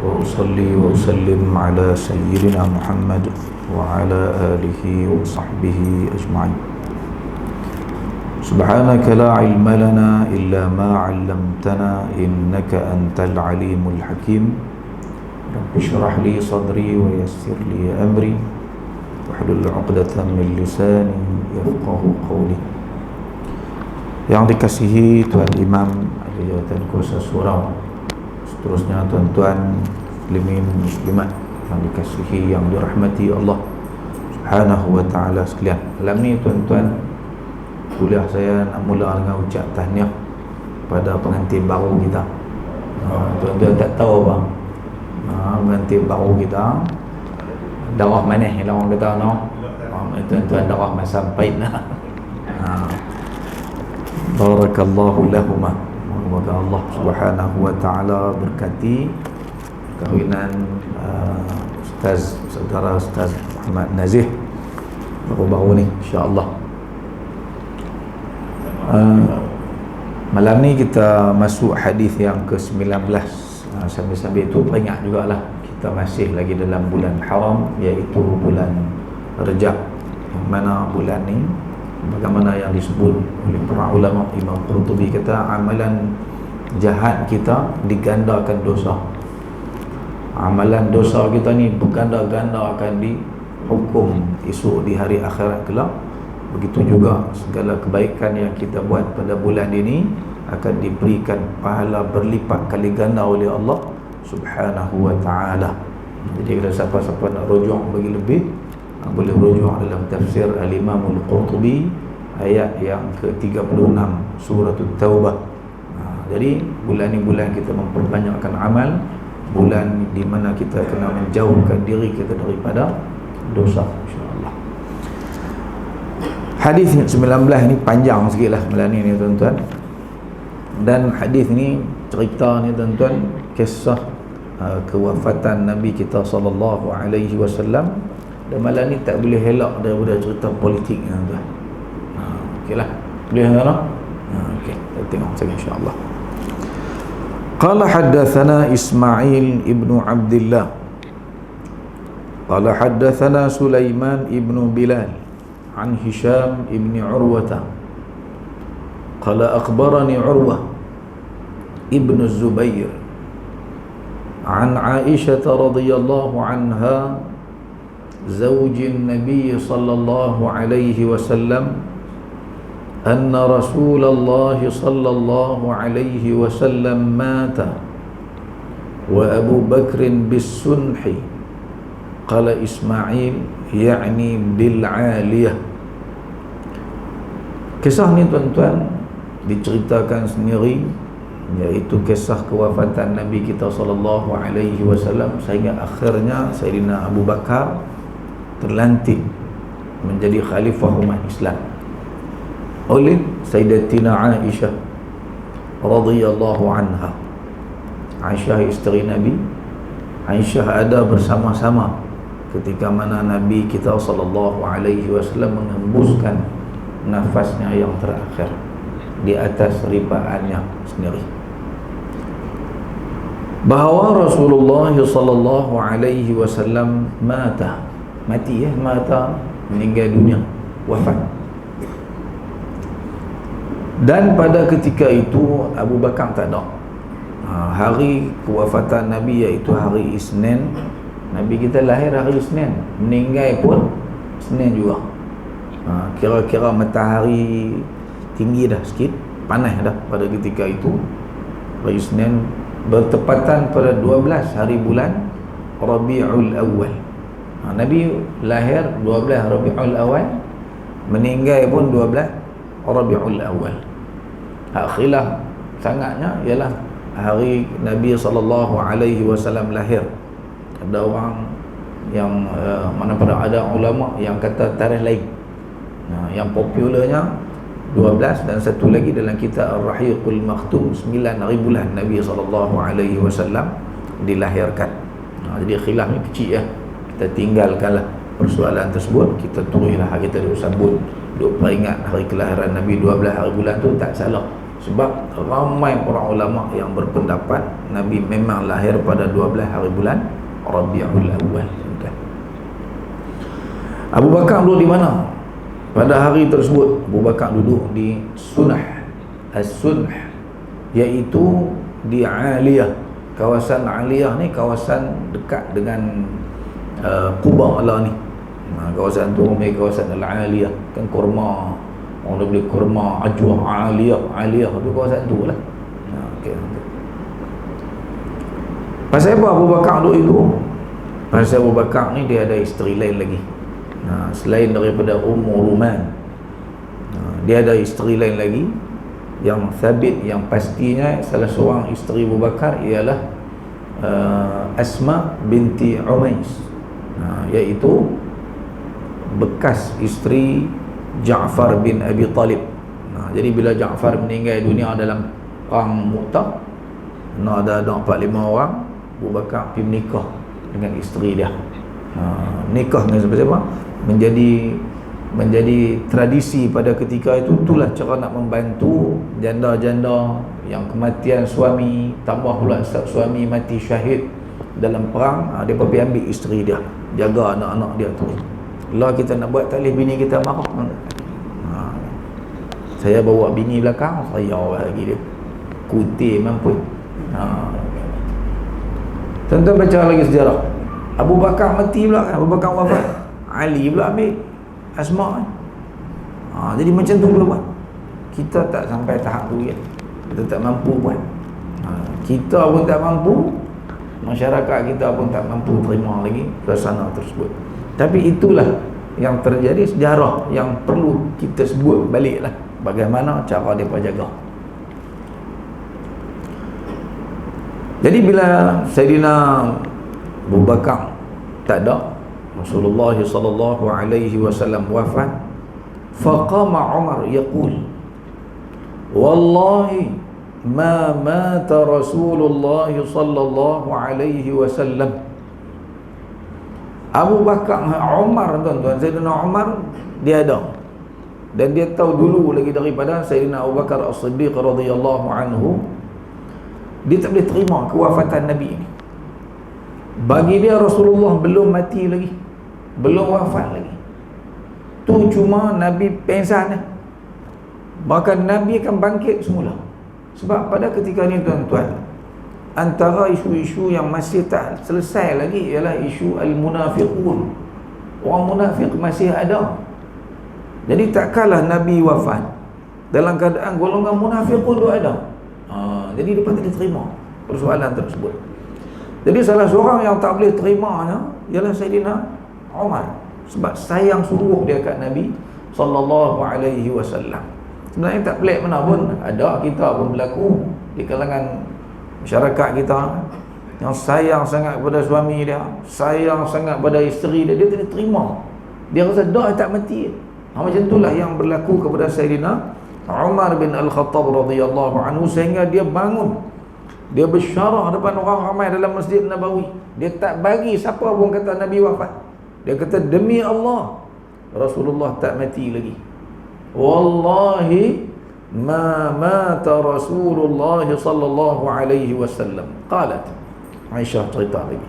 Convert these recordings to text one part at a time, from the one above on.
وأصلي وأسلم على سيدنا محمد وعلى آله وصحبه أجمعين. سبحانك لا علم لنا إلا ما علمتنا إنك أنت العليم الحكيم. رب اشرح لي صدري ويسر لي أمري واحلل عقدة من لساني يفقه قولي. Yang dikasihi Tuan Imam Jabatan Kuasa Surau, seterusnya tuan-tuan muslimin muslimat yang dikasihi, yang dirahmati Allah Subhanahu wa taala sekalian. Malam ni tuan-tuan, kuliah saya nak mula dengan ucap tahniah pada pengantin baru kita. Tuan-tuan tak tahu bang, pengantin baru kita darah manis ni lah orang kata no. Tuan-tuan darah masam pahit lah. Barakallahu lahumah. Semoga Allah Subhanahu wa taala berkati kahwinan saudara Ustaz Muhammad Nazih baru-baru ni, insya-Allah. Malam ni kita masuk hadis yang ke-19. Sambil-sambil itu peringat jugalah kita masih lagi dalam bulan haram, iaitu bulan Rejab, yang mana bulan ni bagaimana yang disebut oleh para ulama. Imam Qurtubi kata amalan jahat kita digandakan dosa. Amalan dosa kita ni berganda-ganda akan dihukum esok di hari akhirat kelak. Begitu juga segala kebaikan yang kita buat pada bulan ini akan diberikan pahala berlipat kali ganda oleh Allah Subhanahu wa taala. Jadi kalau siapa-siapa nak rujuk bagi lebih, boleh rujuk dalam tafsir Al-Imam Al-Qurtubi ayat yang ke-36 surah At-Taubah. Jadi bulan ni bulan kita memperbanyakkan amal, bulan di mana kita kena menjauhkan diri kita daripada dosa, insya-Allah. Hadis 19 ni panjang sikitlah malam ni tuan-tuan. Dan hadis ni cerita ni tuan-tuan, kisah kewafatan Nabi kita sallallahu alaihi wasallam. Dan malam ni tak boleh elak daripada cerita politik ni tuan. Okeylah. Boleh tak? Okey, kita tengok saja insya-Allah. Qala haddatsana Ismail ibnu Abdullah. Qala haddatsana Sulaiman ibnu Bilal an Hisham ibni Urwah. Qala akhbarani Urwah ibnu Zubair an Aisyah radhiyallahu anha زوج النبي صلى الله عليه وسلم أن رسول الله صلى الله عليه وسلم مات وأبو بكر بالسنح. قال إسماعيل يعني بالعالية. Kisah ni tuan-tuan diceritakan sendiri, iaitu kisah kewafatan Nabi kita sallallahu alaihi wasallam sehingga akhirnya Sayyidina Abu Bakar terlantik menjadi khalifah umat Islam oleh Sayyidatina Aisyah radhiyallahu anha. Aisyah isteri Nabi. Aisyah ada bersama-sama ketika mana Nabi kita sallallahu alaihi wasallam mengembuskan nafasnya yang terakhir di atas ribaannya sendiri. Bahawa Rasulullah sallallahu alaihi wasallam mati, meninggal dunia, wafat. Dan pada ketika itu Abu Bakar tak ada. Hari kewafatan Nabi iaitu hari Isnin. Nabi kita lahir hari Isnin, meninggal pun Isnin juga. Kira-kira matahari tinggi dah sikit, panas dah pada ketika itu. Hari Isnin bertepatan pada 12 hari bulan Rabiul Awal. Nabi lahir 12 Rabiul Awal, meninggal pun 12 Rabiul Awal. Hak khilaf sangatnya ialah hari Nabi sallallahu alaihi wasallam lahir. Ada orang yang mana pada ada ulama yang kata tarikh lain. Yang popularnya 12 dan satu lagi dalam kitab Ar-Rahiqul Makhtum 9 hari bulan Nabi sallallahu alaihi wasallam dilahirkan. Jadi khilaf ni kecil ya. Kita tinggalkanlah persoalan tersebut, kita tulislah kita duk sambut, duk peringat hari kelahiran Nabi 12 hari bulan tu tak salah. Sebab ramai para ulama yang berpendapat Nabi memang lahir pada 12 hari bulan Rabiul Awal. Abu Bakar duduk di mana? Pada hari tersebut Abu Bakar duduk di Sunnah, As-Sunnah, iaitu di Aliyah. Kawasan Aliyah ni kawasan dekat dengan Quba lah ni. Kawasan tu namanya kawasan Al-Aliyah. Kan kurma, orang dah beli kurma Ajwah Aliyah tu kawasan tu lah. Okay. Pasal apa Abu Bakar duduk itu? Pasal Abu Bakar ni dia ada isteri lain lagi. Selain daripada Ummu Ruman, dia ada isteri lain lagi yang sabit, yang pastinya salah seorang isteri Abu Bakar ialah Asma binti Umais, iaitu bekas isteri Ja'far bin Abi Talib. Jadi bila Ja'far meninggal dunia dalam perang Mu'tah, ada 4-5 orang, Abu Bakar pergi menikah dengan isteri dia. Nikah dengan siapa-siapa menjadi tradisi pada ketika itu. Itulah cara nak membantu janda-janda yang kematian suami, tambah pula suami mati syahid dalam perang, dia pergi ambil isteri dia, jaga anak-anak dia tu. Lah kita nak buat taklif bini kita marah, saya bawa bini belakang, saya lagi dia kuti mampu. Tuan-tuan baca lagi sejarah. Abu Bakar mati pula kan, Abu Bakar wafat, Ali pula ambil Asma. Jadi macam tu pula buat. Kita tak sampai tahap tu kan. Kita tak mampu buat. Kita pun tak mampu, masyarakat kita pun tak mampu terima lagi suasana tersebut. Tapi itulah yang terjadi, sejarah yang perlu kita sebut baliklah bagaimana cara mereka jaga. Jadi bila Sayyidina Abu Bakar tak ada, Rasulullah sallallahu alaihi wasallam wafat, faqama Umar yaqul, wallahi ma mata Rasulullah sallallahu alaihi wasallam. Abu Bakar, Umar, tuan-tuan, Sayyidina Umar dia ada, dan dia tahu dulu lagi daripada Sayyidina Abu Bakar As-Siddiq radhiyallahu anhu, dia tak boleh terima kewafatan Nabi ini. Bagi dia Rasulullah belum mati lagi, belum wafat lagi. Tu cuma Nabi pengsan. Bahkan Nabi akan bangkit semula. Sebab pada ketika ni tuan-tuan, antara isu-isu yang masih tak selesai lagi ialah isu al-munafiqun. Orang munafik masih ada. Jadi tak kalah Nabi wafat dalam keadaan golongan munafiqun tu ada. Jadi dia tak diterima persoalan tersebut. Jadi salah seorang yang tak boleh terimanya ialah Sayyidina Umar, sebab sayang sungguh dia kat Nabi sallallahu alaihi wasallam. Sebenarnya tak pelik mana pun, ada kita pun berlaku di kalangan masyarakat kita yang sayang sangat pada suami dia, sayang sangat pada isteri dia, dia tidak terima. Dia rasa dah tak mati. Macam itulah yang berlaku kepada Sayyidina Umar bin Al-Khattab radhiyallahu anhu, sehingga dia bangun, dia bersyarah depan orang ramai dalam Masjid Nabawi. Dia tak bagi siapa pun kata Nabi wafat. Dia kata, demi Allah, Rasulullah tak mati lagi. Wallahi ma mata Rasulullah sallallahu alaihi wasallam. Qalat Aisyah cerita lagi.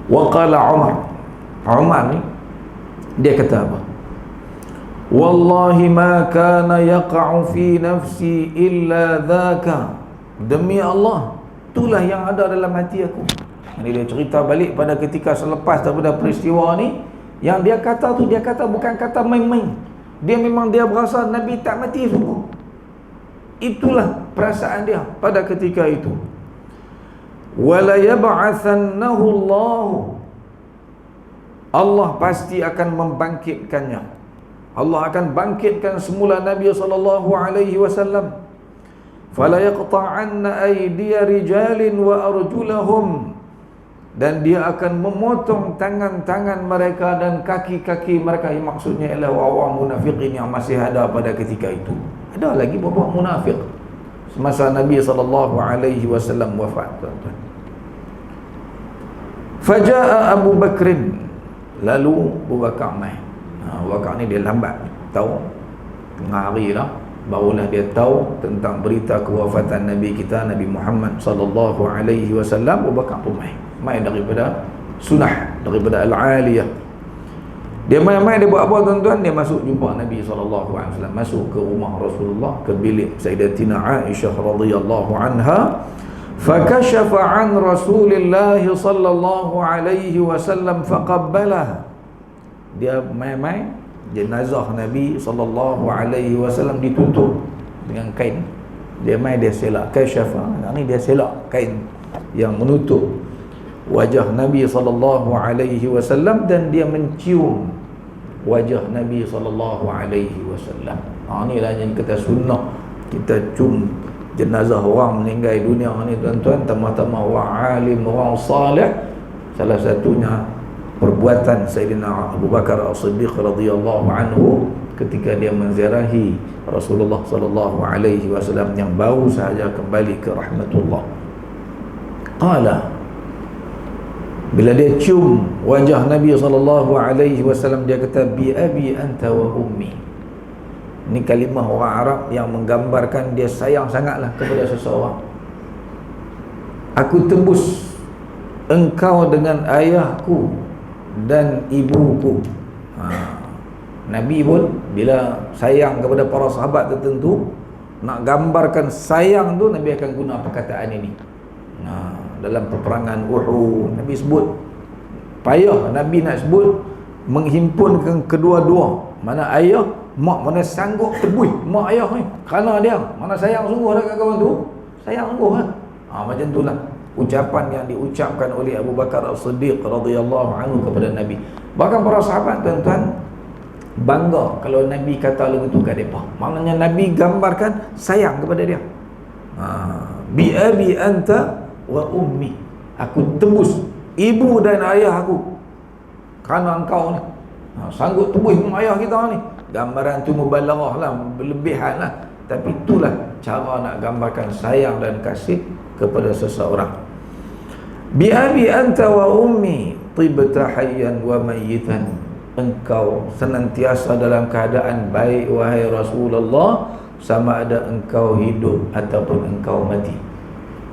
Wa qala Umar ni dia kata apa? Wallahi ma kana yaqa'u fi nafsi illa dhaka. Demi Allah, itulah yang ada dalam hati aku. Ini dia cerita balik pada ketika selepas daripada peristiwa ni. Yang dia kata tu, dia kata bukan kata main-main. Dia memang dia berasa Nabi tak mati sungguh. Itulah perasaan dia pada ketika itu. Wala yab'atsannahu Allah. Allah pasti akan membangkitkannya. Allah akan bangkitkan semula Nabi sallallahu alaihi wasallam. Fala yaqta'anna aydiya rijalin wa arjulahum. Dan dia akan memotong tangan-tangan mereka dan kaki-kaki mereka. Yang maksudnya ialah orang munafikin yang masih ada pada ketika itu. Ada lagi beberapa munafik semasa Nabi sallallahu alaihi wasallam wafat, tuan-tuan. Faja'a Abu Bakrin, lalu Abu Bakar mai. Abu Bakar ni dia lambat, tahu tengah hari lah, barulah dia tahu tentang berita kewafatan Nabi kita, Nabi Muhammad sallallahu alaihi wasallam. Abu Bakar pun mai daripada sunnah, daripada al-aliyah. Dia mai dia buat apa tuan-tuan? Dia masuk jumpa Nabi sallallahu alaihi wasallam, masuk ke rumah Rasulullah, ke bilik Sayyidatina Aisyah radhiyallahu anha. Fakashafa an Rasulillah sallallahu alaihi wasallam faqabbalah. Dia mai jenazah Nabi sallallahu alaihi wasallam ditutup dengan kain. Dia dia selak kasyafa. Ni dia selak kain yang menutup wajah Nabi sallallahu alaihi wasallam, dan dia mencium wajah Nabi sallallahu alaihi wasallam. Inilah yang kita sunnah, kita cium jenazah orang meninggal dunia ni tuan-tuan, tambah-tambah orang alim, orang salih. Salah satunya perbuatan Sayyidina Abu Bakar As-Siddiq radhiyallahu anhu ketika dia menziarahi Rasulullah sallallahu alaihi wasallam yang baru sahaja kembali ke rahmatullah. Qala, bila dia cium wajah Nabi sallallahu alaihi wasallam, dia kata, bi abi anta wa ummi. Ini kalimah orang Arab yang menggambarkan dia sayang sangatlah kepada seseorang. Aku tebus engkau dengan ayahku dan ibuku. Nabi pun bila sayang kepada para sahabat tertentu, nak gambarkan sayang tu, Nabi akan guna perkataan ini. Dalam peperangan Uhud, Nabi sebut, payah Nabi nak sebut menghimpunkan kedua-dua, mana ayah, mak, mana sanggup tebus mak ayah ni kerana dia, mana sayang sungguh dah kat kawan tu, sayang sungguh kan. Macam itulah ucapan yang diucapkan oleh Abu Bakar As-Siddiq radhiyallahu anhu kepada Nabi. Bahkan para sahabat tuan-tuan bangga kalau Nabi kata lagu tu kat depa. Maknanya Nabi gambarkan sayang kepada dia. Bi abi anta wa ummi. Aku tebus ibu dan ayah aku kerana engkau ni. Sanggup tebus ayah kita ni. Gambaran tu mubalaghah lah, berlebihan lah, tapi itulah cara nak gambarkan sayang dan kasih kepada seseorang. Bi abi anta wa ummi tibta hayyan wa mayyitan. Engkau senantiasa dalam keadaan baik wahai Rasulullah, sama ada engkau hidup ataupun engkau mati.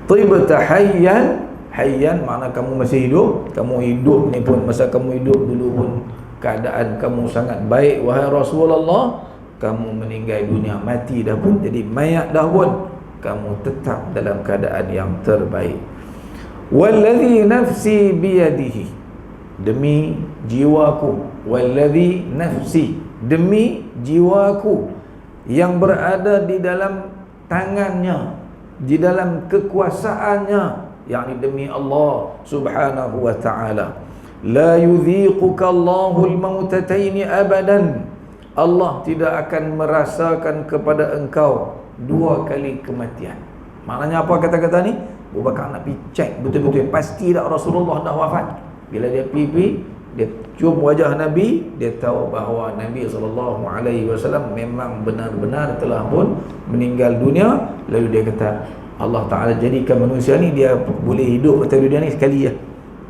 Tibta hayyan, hayyan makna kamu masih hidup. Kamu hidup ni pun, masa kamu hidup dulu pun keadaan kamu sangat baik wahai Rasulullah. Kamu meninggal dunia, mati dah pun, jadi mayat dah pun, kamu tetap dalam keadaan yang terbaik. Wallazi nafsi biyadihi, demi jiwaku. Wallazi nafsi, demi jiwaku yang berada di dalam tangannya, di dalam kekuasaannya, yakni demi Allah subhanahu wa ta'ala. La yudhiquka Allahul mautataini abadan. Allah tidak akan merasakan kepada engkau dua kali kematian. Maknanya apa kata-kata ni? Abu Bakar nak pergi cek betul-betul, pasti tak Rasulullah dah wafat. Bila dia pergi, dia cium wajah Nabi, dia tahu bahawa Nabi SAW memang benar-benar telah pun meninggal dunia. Lalu dia kata, Allah Ta'ala jadikan manusia ni, dia boleh hidup atas dunia ni sekali ya.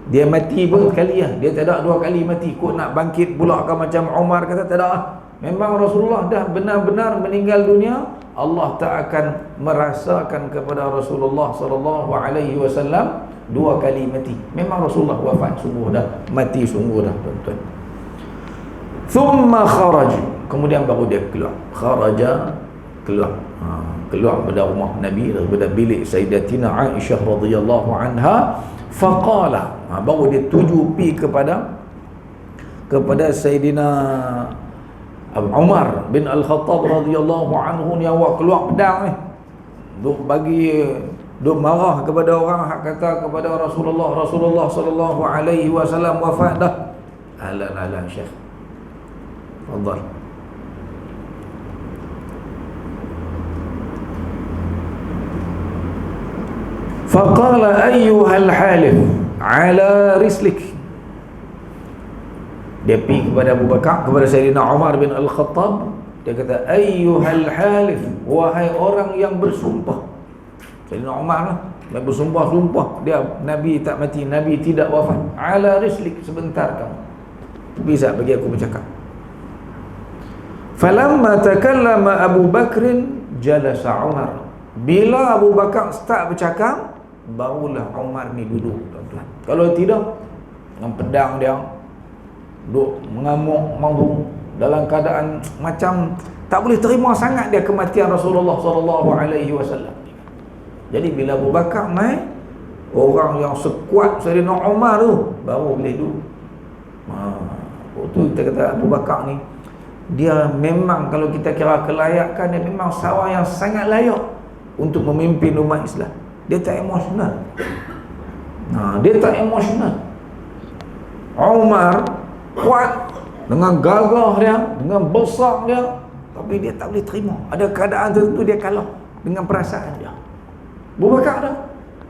Dia mati pun sekali lah. Dia tak ada dua kali mati. Kok nak bangkit pula kan macam Umar kata, tak ada. Memang Rasulullah dah benar-benar meninggal dunia. Allah tak akan merasakan kepada Rasulullah SAW dua kali mati. Memang Rasulullah wafat sungguh dah, mati sungguh dah tuan-tuan. Thumma kharaj, kemudian baru dia keluar. Kharaja, keluar. Keluar pada rumah Nabi, daripada bilik Sayyidatina Aisyah radhiyallahu anha. Faqala, baru dia tuju pi kepada Sayyidina Umar bin Al-Khattab radhiyallahu anhu ni, awak keluar pedang ni, duk marah kepada orang hak kata kepada Rasulullah sallallahu alaihi wasallam wafat dah. Ahlan Syekh, tafadhal. Faqala ayyuhal halif ala rislik. Dia pergi kepada Abu Bakar, kepada Sayyidina Umar bin Al-Khattab. Dia kata, ayyuhal halif, wahai orang yang bersumpah. Sayyidina Umar lah, dia bersumpah-sumpah dia Nabi tak mati, Nabi tidak wafat. Ala rislik, sebentar kamu, bisa bagi aku bercakap. Falamma takallama Abu Bakrin jalasa Umar. Bila Abu Bakar start bercakap, barulah Umar ni duduk, tuan-tuan. Kalau tidak, dengan pedang dia duduk mengamuk, malu, dalam keadaan macam tak boleh terima sangat dia kematian Rasulullah SAW. Jadi bila Abu Bakar mai, orang yang sekuat Sayyidina Umar tu baru boleh duduk. Waktu kita kata Abu Bakar ni, dia memang kalau kita kira kelayakan, dia memang seorang yang sangat layak untuk memimpin umat Islam. Dia tak emosional. Dia tak emosional. Umar kuat dengan gagah dia, dengan besar dia, tapi dia tak boleh terima. Ada keadaan tertentu dia kalah dengan perasaan dia. Abu Bakar dah.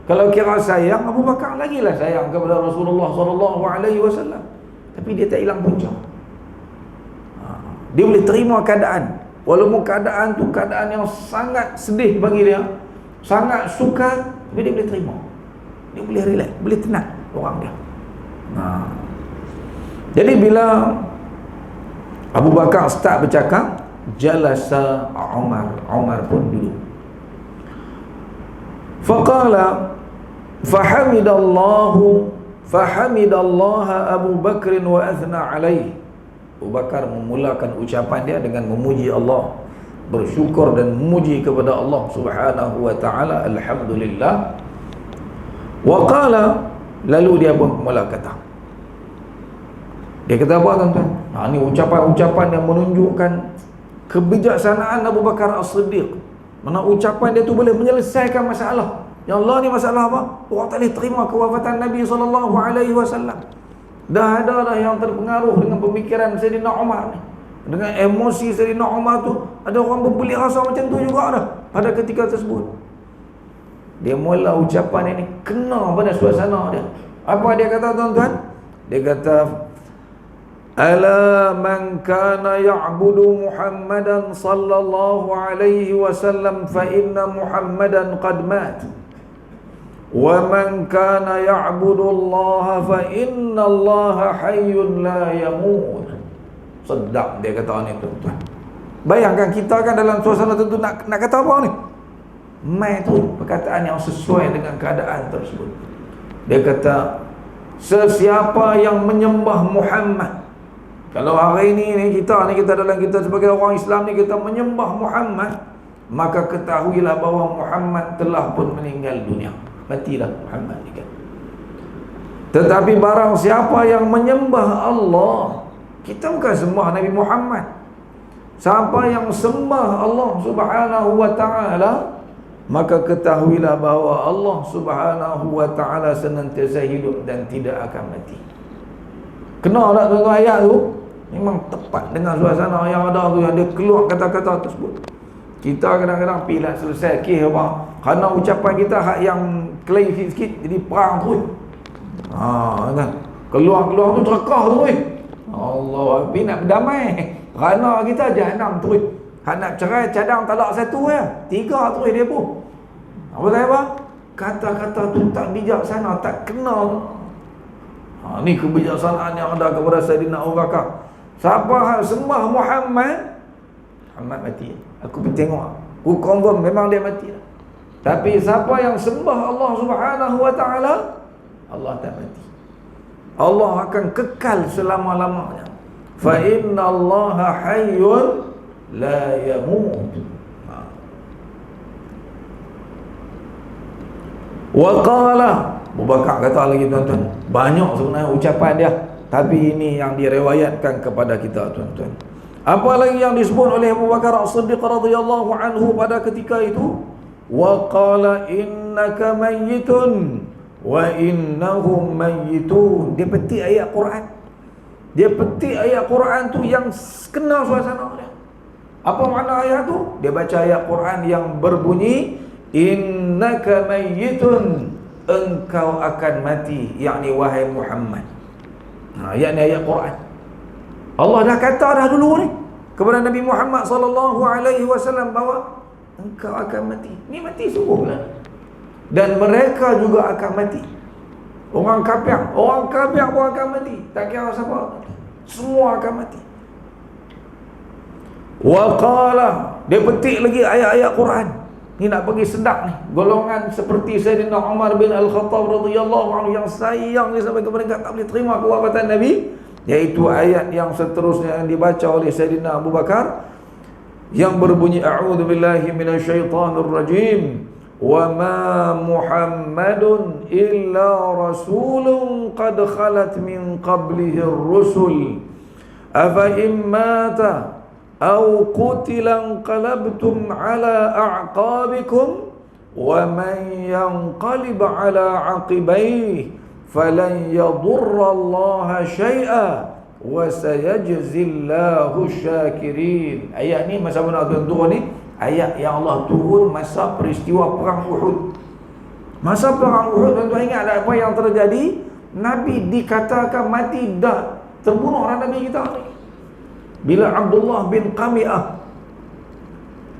Kalau kira sayang, Abu Bakar lagilah sayang kepada Rasulullah SAW. Tapi dia tak hilang punca. Dia boleh terima keadaan, walaupun keadaan tu keadaan yang sangat sedih bagi dia, sangat sukar, tapi dia boleh terima. Dia boleh relax, boleh tenang orang dia. Jadi bila Abu Bakar start bercakap, jalasa Umar pun duduk. Faqala fahamidallaha Abu Bakr wa athna alaihi. Abu Bakar memulakan ucapan dia dengan memuji Allah, bersyukur dan memuji kepada Allah Subhanahu wa taala, alhamdulillah. Wa qala, lalu dia pun mula kata. Dia kata apa, tuan-tuan? Ini ucapan-ucapan yang menunjukkan kebijaksanaan Abu Bakar As-Siddiq. Mana ucapan dia tu boleh menyelesaikan masalah. Yang Allah ni masalah apa? Orang tak boleh terima kewafatan Nabi SAW. Dah ada yang terpengaruh dengan pemikiran Sayyidina Umar ni, dengan emosi Sayyidina Umar tu. Ada orang berbelit rasa macam tu juga dah pada ketika tersebut. Dia mula ucapan ini kena pada suasana dia. Apa dia kata, tuan-tuan? Dia kata, ala man kana ya'budu Muhammadan sallallahu alaihi wasallam fa inna Muhammadan qad mat. Wa man kana ya'budu Allah fa inna Allah hayyun la yamut. Sedap dia kata ni, tuan-tuan. Bayangkan kita kan dalam suasana tertentu nak kata apa ni? Mai tu perkataan yang sesuai dengan keadaan tersebut. Dia kata, sesiapa yang menyembah Muhammad. Kalau hari ni kita dalam kita sebagai orang Islam ni, kita menyembah Muhammad, maka ketahuilah bahawa Muhammad telah pun meninggal dunia. Matilah Muhammad ni kan. Tetapi barang siapa yang menyembah Allah, kita bukan sembah Nabi Muhammad. Siapa yang sembah Allah Subhanahu wa taala, maka ketahuilah bahawa Allah Subhanahu wa taala senantiasa hidup dan tidak akan mati. Kena tak tuan-tuan ayat tu? Memang tepat dengan suasana yang ada tu, yang dia keluar kata-kata tersebut. Kita kadang-kadang pilih selesai kes apa, kerana ucapan kita hak yang claim sikit jadi perang terus. Kan? Keluar-keluar tu terekah terus. Allah, tapi nak berdamai, kerana kita jahanam terus. Hak nak cerai cadang talak satu ya, 3 terus dia pun. Apa? Kata-kata tu tak bijaksana, tak kenal. Ni kebijaksanaan yang ada kepada Sayyidina Abu Bakar. Siapa yang sembah Muhammad mati. Aku pergi tengok, aku confirm memang dia mati. Tapi siapa yang sembah Allah Subhanahu wa taala, Allah tak mati. Allah akan kekal selama-lamanya. Fa inna Allaha hayyun la yamut. Wa qala, Abu Bakar kata lagi, tuan-tuan, banyak sebenarnya ucapan dia, tapi ini yang direwayatkan kepada kita, tuan-tuan. Apa lagi yang disebut oleh Abu Bakar As-Siddiq radhiyallahu anhu pada ketika itu? Wa qala innaka mayyitun wa innahum mayyitun. Dia petik ayat Quran. Dia petik ayat Quran tu yang kena suasana dia. Apa makna ayat tu? Dia baca ayat Quran yang berbunyi innaka mayyitun, engkau akan mati, yakni wahai Muhammad. Yakni ayat Quran. Allah dah kata dah dulu ni kepada Nabi Muhammad sallallahu alaihi wasallam bahawa engkau akan mati. Ni mati sungguhlah. Dan mereka juga akan mati. Orang kafir pun akan mati. Tak kira siapa, semua akan mati. Wa qala, dia petik lagi ayat-ayat Quran. Ni nak bagi sedap ni. Golongan seperti Sayyidina Umar bin Al-Khattab radhiyallahu anhu yang sayang dia sampai ke peringkat tak boleh terima kewafatan Nabi, iaitu ayat yang seterusnya yang dibaca oleh Sayyidina Abu Bakar yang berbunyi a'udzu billahi minasyaitonir rajim wa ma Muhammadun illa rasulun qad khalat min qablihi ar-rusul afa immata أو قتل انقلبتم على أعقابكم ومن ينقلب على عقبيه فلن يضر الله شيئا وسيجزي الله الشاكرين. Ayat ni masa mana turun ni? Ayat yang Allah turun masa peristiwa perang Uhud. Masa perang Uhud, tuan-tuan ingat tak apa yang terjadi? Nabi dikatakan mati, dah terbunuh orang Nabi kita ni. Bila Abdullah bin Qami'ah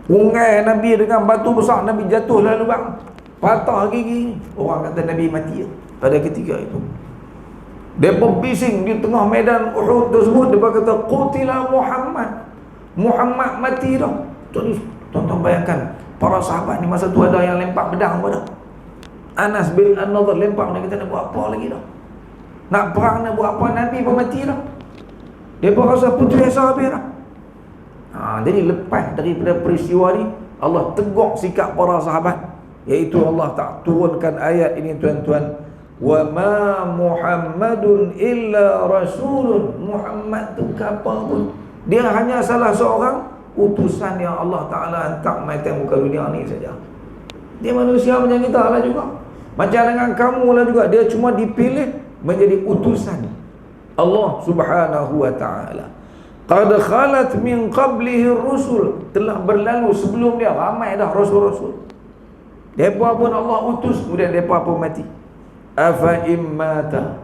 ungai Nabi dengan batu besar, Nabi jatuh lalu bang, patah gigi, orang kata Nabi mati pada ketika itu. Mereka bising di tengah medan Uhud tersebut, mereka kata qutila Muhammad, Muhammad mati dah. Tuan-tuan bayangkan, para sahabat ni masa tu ada yang lempar pedang pada Anas bin An-Nadhr, lempar, dia kata nak buat apa lagi dah, nak perang nak buat apa, Nabi pun mati dah. Dia pun rasa putus asa habis dah. Jadi lepas daripada peristiwa ni, Allah tegur sikap para sahabat, iaitu Allah tak turunkan ayat ini tuan-tuan, wa ma Muhammadun illa rasulun. Muhammad tu apa pun, dia hanya salah seorang utusan yang Allah Ta'ala hantar mati muka dunia ni saja. Dia manusia macam kita lah juga, macam dengan kamu lah juga. Dia cuma dipilih menjadi utusan Allah Subhanahu wa ta'ala. Qad khalat min qablihi rusul, telah berlalu sebelum dia ramai dah rasul-rasul. Depa pun Allah utus, kemudian depa pun mati. Afa immata,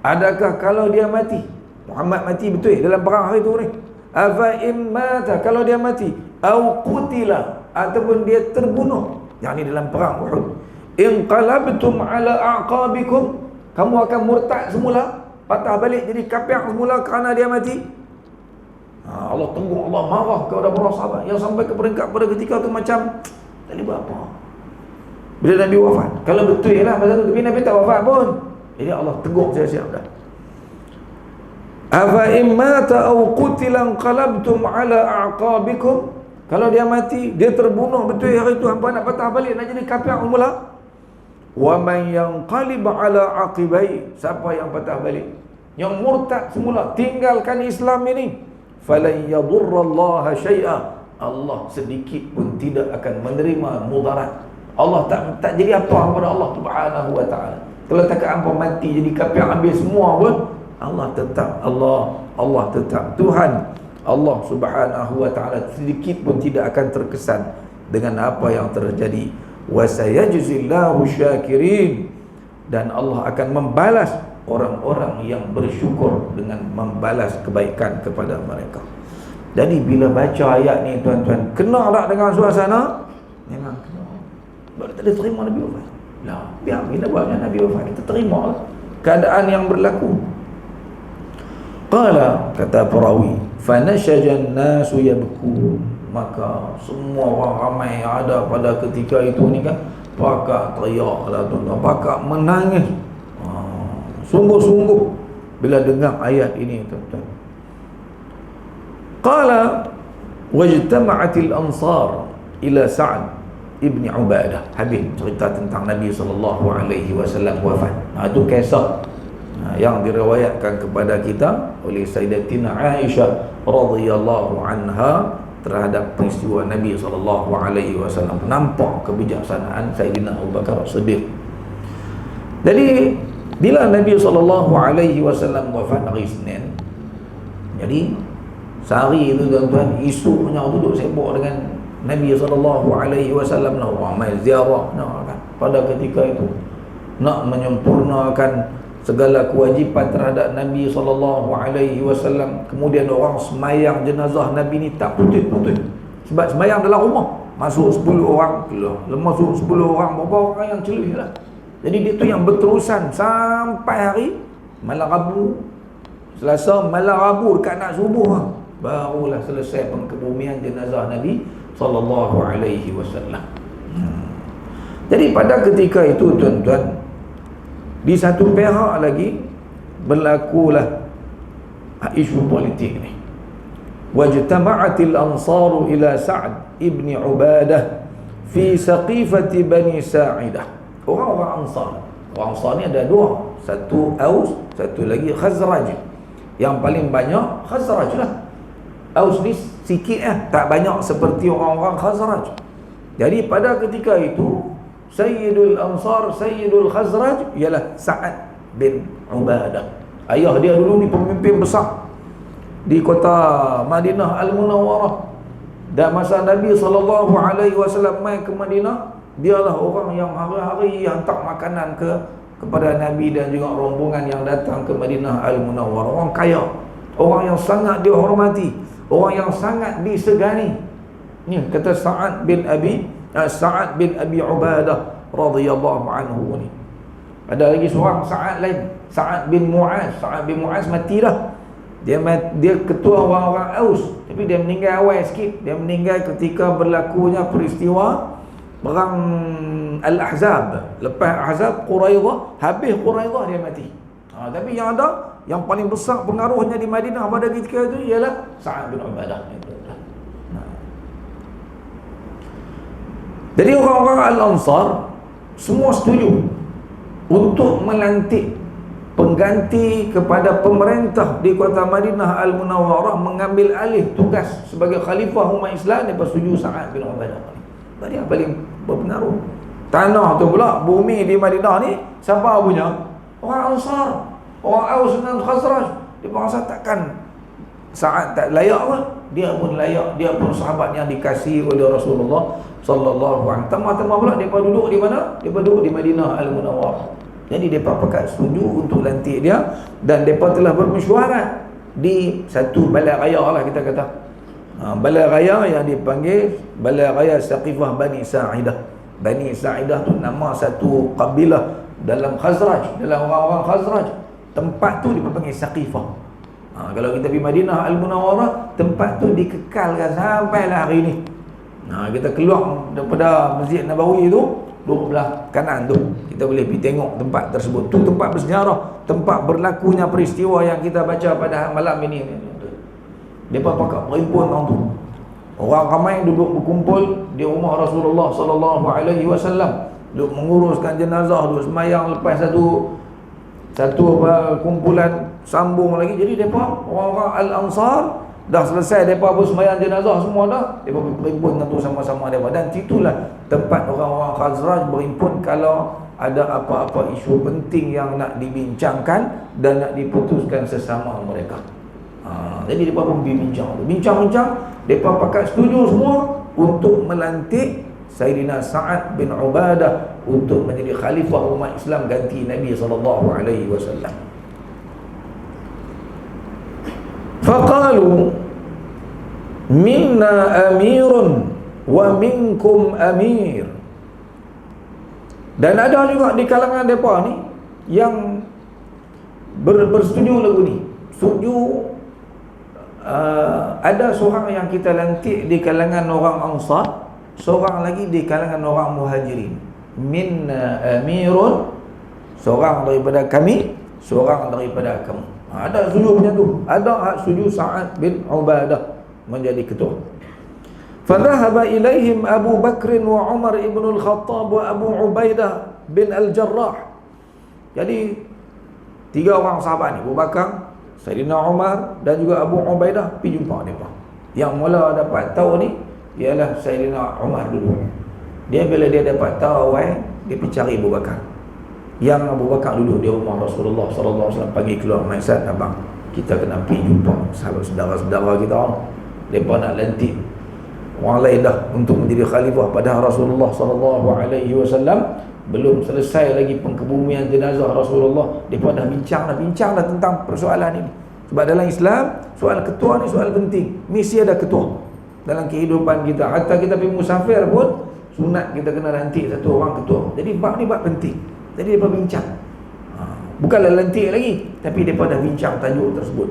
adakah kalau dia mati, Muhammad mati betul dalam perang hari tu ni. Afa immata, kalau dia mati, au qutila, ataupun dia terbunuh, yakni dalam perang Uhud, inqalabtum ala aqabikum, kamu akan murtad semula, patah balik jadi kafir semula kerana dia mati. Allah tegur, Allah marah kepada para sahabat yang sampai ke peringkat pada ketika tu macam tak boleh buat apa. Bila Nabi wafat, kalau betul lah masa tu, tapi Nabi tak wafat pun, jadi Allah tegur siap-siap dah. Afa immata aw qutila qalabtum ala aqabikum, kalau dia mati, dia terbunuh betul hari tu, hangpa nak patah balik nak jadi kafir semula. Wa man yanqalib ala aqibai, siapa yang patah balik, yang murtad semula, tinggalkan Islam ini, falan yadurrallaha syai'a, Allah sedikit pun tidak akan menerima mudarat. Allah tak jadi apa kepada Allah Subhanahu wa ta'ala. Kalau tak hampa mati jadi kafir habis semua pun, Allah tetap Allah tetap Tuhan. Allah Subhanahu wa ta'ala sedikit pun tidak akan terkesan dengan apa yang terjadi. Wa sayajzillahu syakirin, dan Allah akan membalas orang-orang yang bersyukur dengan membalas kebaikan kepada mereka. Jadi bila baca ayat ni tuan-tuan, kena tak dengan suasana? Memang kena. Baru tak ada terima Nabi wafat. Lah, biar bila buatnya Nabi wafat, kita terima lah keadaan yang berlaku. Qala, kata perawi, fanashajan nasu yabkun, maka semua orang ramai yang ada pada ketika itu ni kan, pakak teriak lah tuan-tuan, pakak menangis sungguh-sungguh bila dengar ayat ini tuan-tuan. Qala wajtama'atil ansar ila Sa'd ibn Ubadah. Habis cerita tentang Nabi SAW wafat. Itu kisah yang diriwayatkan kepada kita oleh Sayyidatina Aisyah radhiyallahu anha terhadap peristiwa Nabi SAW. Nampak kebijaksanaan Sayyidina Abu Bakar Siddiq. Jadi bila Nabi SAW wafat hari Isnin, jadi sehari itu tuan-tuan, esoknya duduk sibuk dengan Nabi SAW, nak ramai ziarah, kan, pada ketika itu nak menyempurnakan segala kewajipan terhadap Nabi SAW. Kemudian orang semayang jenazah Nabi ni tak putus-putus, sebab semayang dalam rumah, masuk 10 orang keluar, masuk 10 orang, berapa orang yang celui lah. Jadi itu yang berterusan sampai hari malam Rabu, Selasa, malam Rabu dekat nak subuh. barulah selesai pengkebumian jenazah Nabi sallallahu alaihi wasallam. Jadi pada ketika itu tuan-tuan, di satu pihak lagi berlakulah isu politik ni. Wajtama'atil ansaru ila Sa'd ibn Ubadah fi saqifati Bani Sa'idah. Orang-orang Ansar. Orang Ansar ni ada dua, satu Aus, satu lagi Khazraj. Yang paling banyak Khazraj lah. Aus ni sikit tak banyak seperti orang-orang Khazraj. Jadi pada ketika itu Sayyidul Ansar, Sayyidul Khazraj ialah Sa'ad bin Ubadah. Ayah dia dulu ni pemimpin besar di kota Madinah Al-Munawwarah. Dan masa Nabi SAW mai ke Madinah, dialah orang yang hari-hari hantar makanan kepada Nabi dan juga rombongan yang datang ke Madinah Al-Munawwarah. Orang kaya, orang yang sangat dihormati, orang yang sangat disegani. Ni kata Sa'ad bin Abi Ubadah radhiyallahu anhu ni. Ada lagi seorang Sa'ad lain, Sa'ad bin Mu'az. Sa'ad bin Mu'az mati dah. Dia ketua orang-orang Aus, tapi dia meninggal awal sikit. Dia meninggal ketika berlakunya peristiwa perang Al-Ahzab. Lepas Ahzab, Quraidah, habis Quraidah dia mati. Tapi yang ada, yang paling besar pengaruhnya di Madinah pada ketika itu ialah Sa'ad bin Ubadah. Jadi orang-orang Al-Ansar semua setuju untuk melantik pengganti kepada pemerintah di kota Madinah Al-Munawwarah mengambil alih tugas sebagai khalifah umat Islam. Mereka setuju Sa'ad bin Ubadah. Jadi yang paling berpengaruh. Tanah tu pula, bumi di Madinah ni siapa punya? Orang Ansar, orang Aus dan Khazraj. Dia rasa takkan Sa'ad tak layak pun. Dia pun layak, dia pun sahabat yang dikasihi oleh Rasulullah sallallahu alaihi wasallam. Tambah pula depa duduk di mana? Depa duduk di Madinah Al-Munawwarah. Jadi depa pakat setuju untuk lantik dia, dan depa telah bermesyuarat di satu balai raya lah kita kata. Balai raya yang dipanggil Balai Raya Saqifah Bani Sa'idah. Bani Sa'idah tu nama satu kabilah dalam Khazraj, dalam orang-orang Khazraj. Tempat tu dipanggil Saqifah. Kalau kita pergi Madinah Al-Munawwarah, tempat tu dikekalkan sampailah hari ni. Kita keluar daripada Masjid Nabawi tu, duduk belah kanan tu, kita boleh pergi tengok tempat tersebut. Tu tempat bersejarah, tempat berlakunya peristiwa yang kita baca pada malam ini. Depa pakat berhimpun orang tu. Orang ramai duduk berkumpul di rumah Rasulullah sallallahu alaihi wasallam, duduk menguruskan jenazah, duduk semayang. Lepas satu kumpulan sambung lagi. Jadi depa orang-orang Al-Ansar dah selesai, depa pun sembahyang jenazah semua dah, depa berhimpun tu sama-sama depa. Dan itulah tempat orang-orang Khazraj berhimpun kalau ada apa-apa isu penting yang nak dibincangkan dan nak diputuskan sesama mereka. Jadi depa pun bincang-bincang, depa pakat setuju semua untuk melantik Sayyidina Sa'ad bin Ubadah untuk menjadi khalifah umat Islam ganti Nabi sallallahu alaihi wasallam. Faqalu minna amirun wa minkum amir. Dan ada juga di kalangan mereka ni yang bersetuju lagu ni. Setuju ada seorang yang kita lantik di kalangan orang Ansar, seorang lagi di kalangan orang Muhajirin. Minna amirun, seorang daripada kami, seorang daripada kamu. Ada setuju macam tu. Ada hak setuju Sa'ad bin Ubadah menjadi ketua. Fadhahaba ilaihim Abu Bakr wa Umar ibn al-Khattab wa Abu Ubaidah bin al-Jarrah. Jadi tiga orang sahabat ni, Abu Bakar, Sayyidina Umar dan juga Abu Ubaidah, pergi jumpa mereka. Yang mula dapat tahu ni ialah Sayyidina Umar dulu. Dia bila dia dapat tahu awal, dia pergi cari Abu Bakar. Yang Abu Bakar dulu di rumah Rasulullah sallallahu alaihi wasallam, pagi keluar, "Maisat abang, kita kena pergi jumpa sahabat saudara-saudara kita orang. Depa nak lantik orang lain dah untuk menjadi khalifah pada Rasulullah sallallahu alaihi wasallam. Belum selesai lagi pengkebumian jenazah Rasulullah, depa dah bincang dah tentang persoalan ini." Sebab dalam Islam, soal ketua ni soal penting. Mesti ada ketua dalam kehidupan kita. Hatta kita pergi musafir pun sunat kita kena lantik satu orang ketua. Jadi bab ni bab penting. Jadi mereka bincang. Bukanlah lantik lagi, tapi mereka dah bincang tajuk tersebut.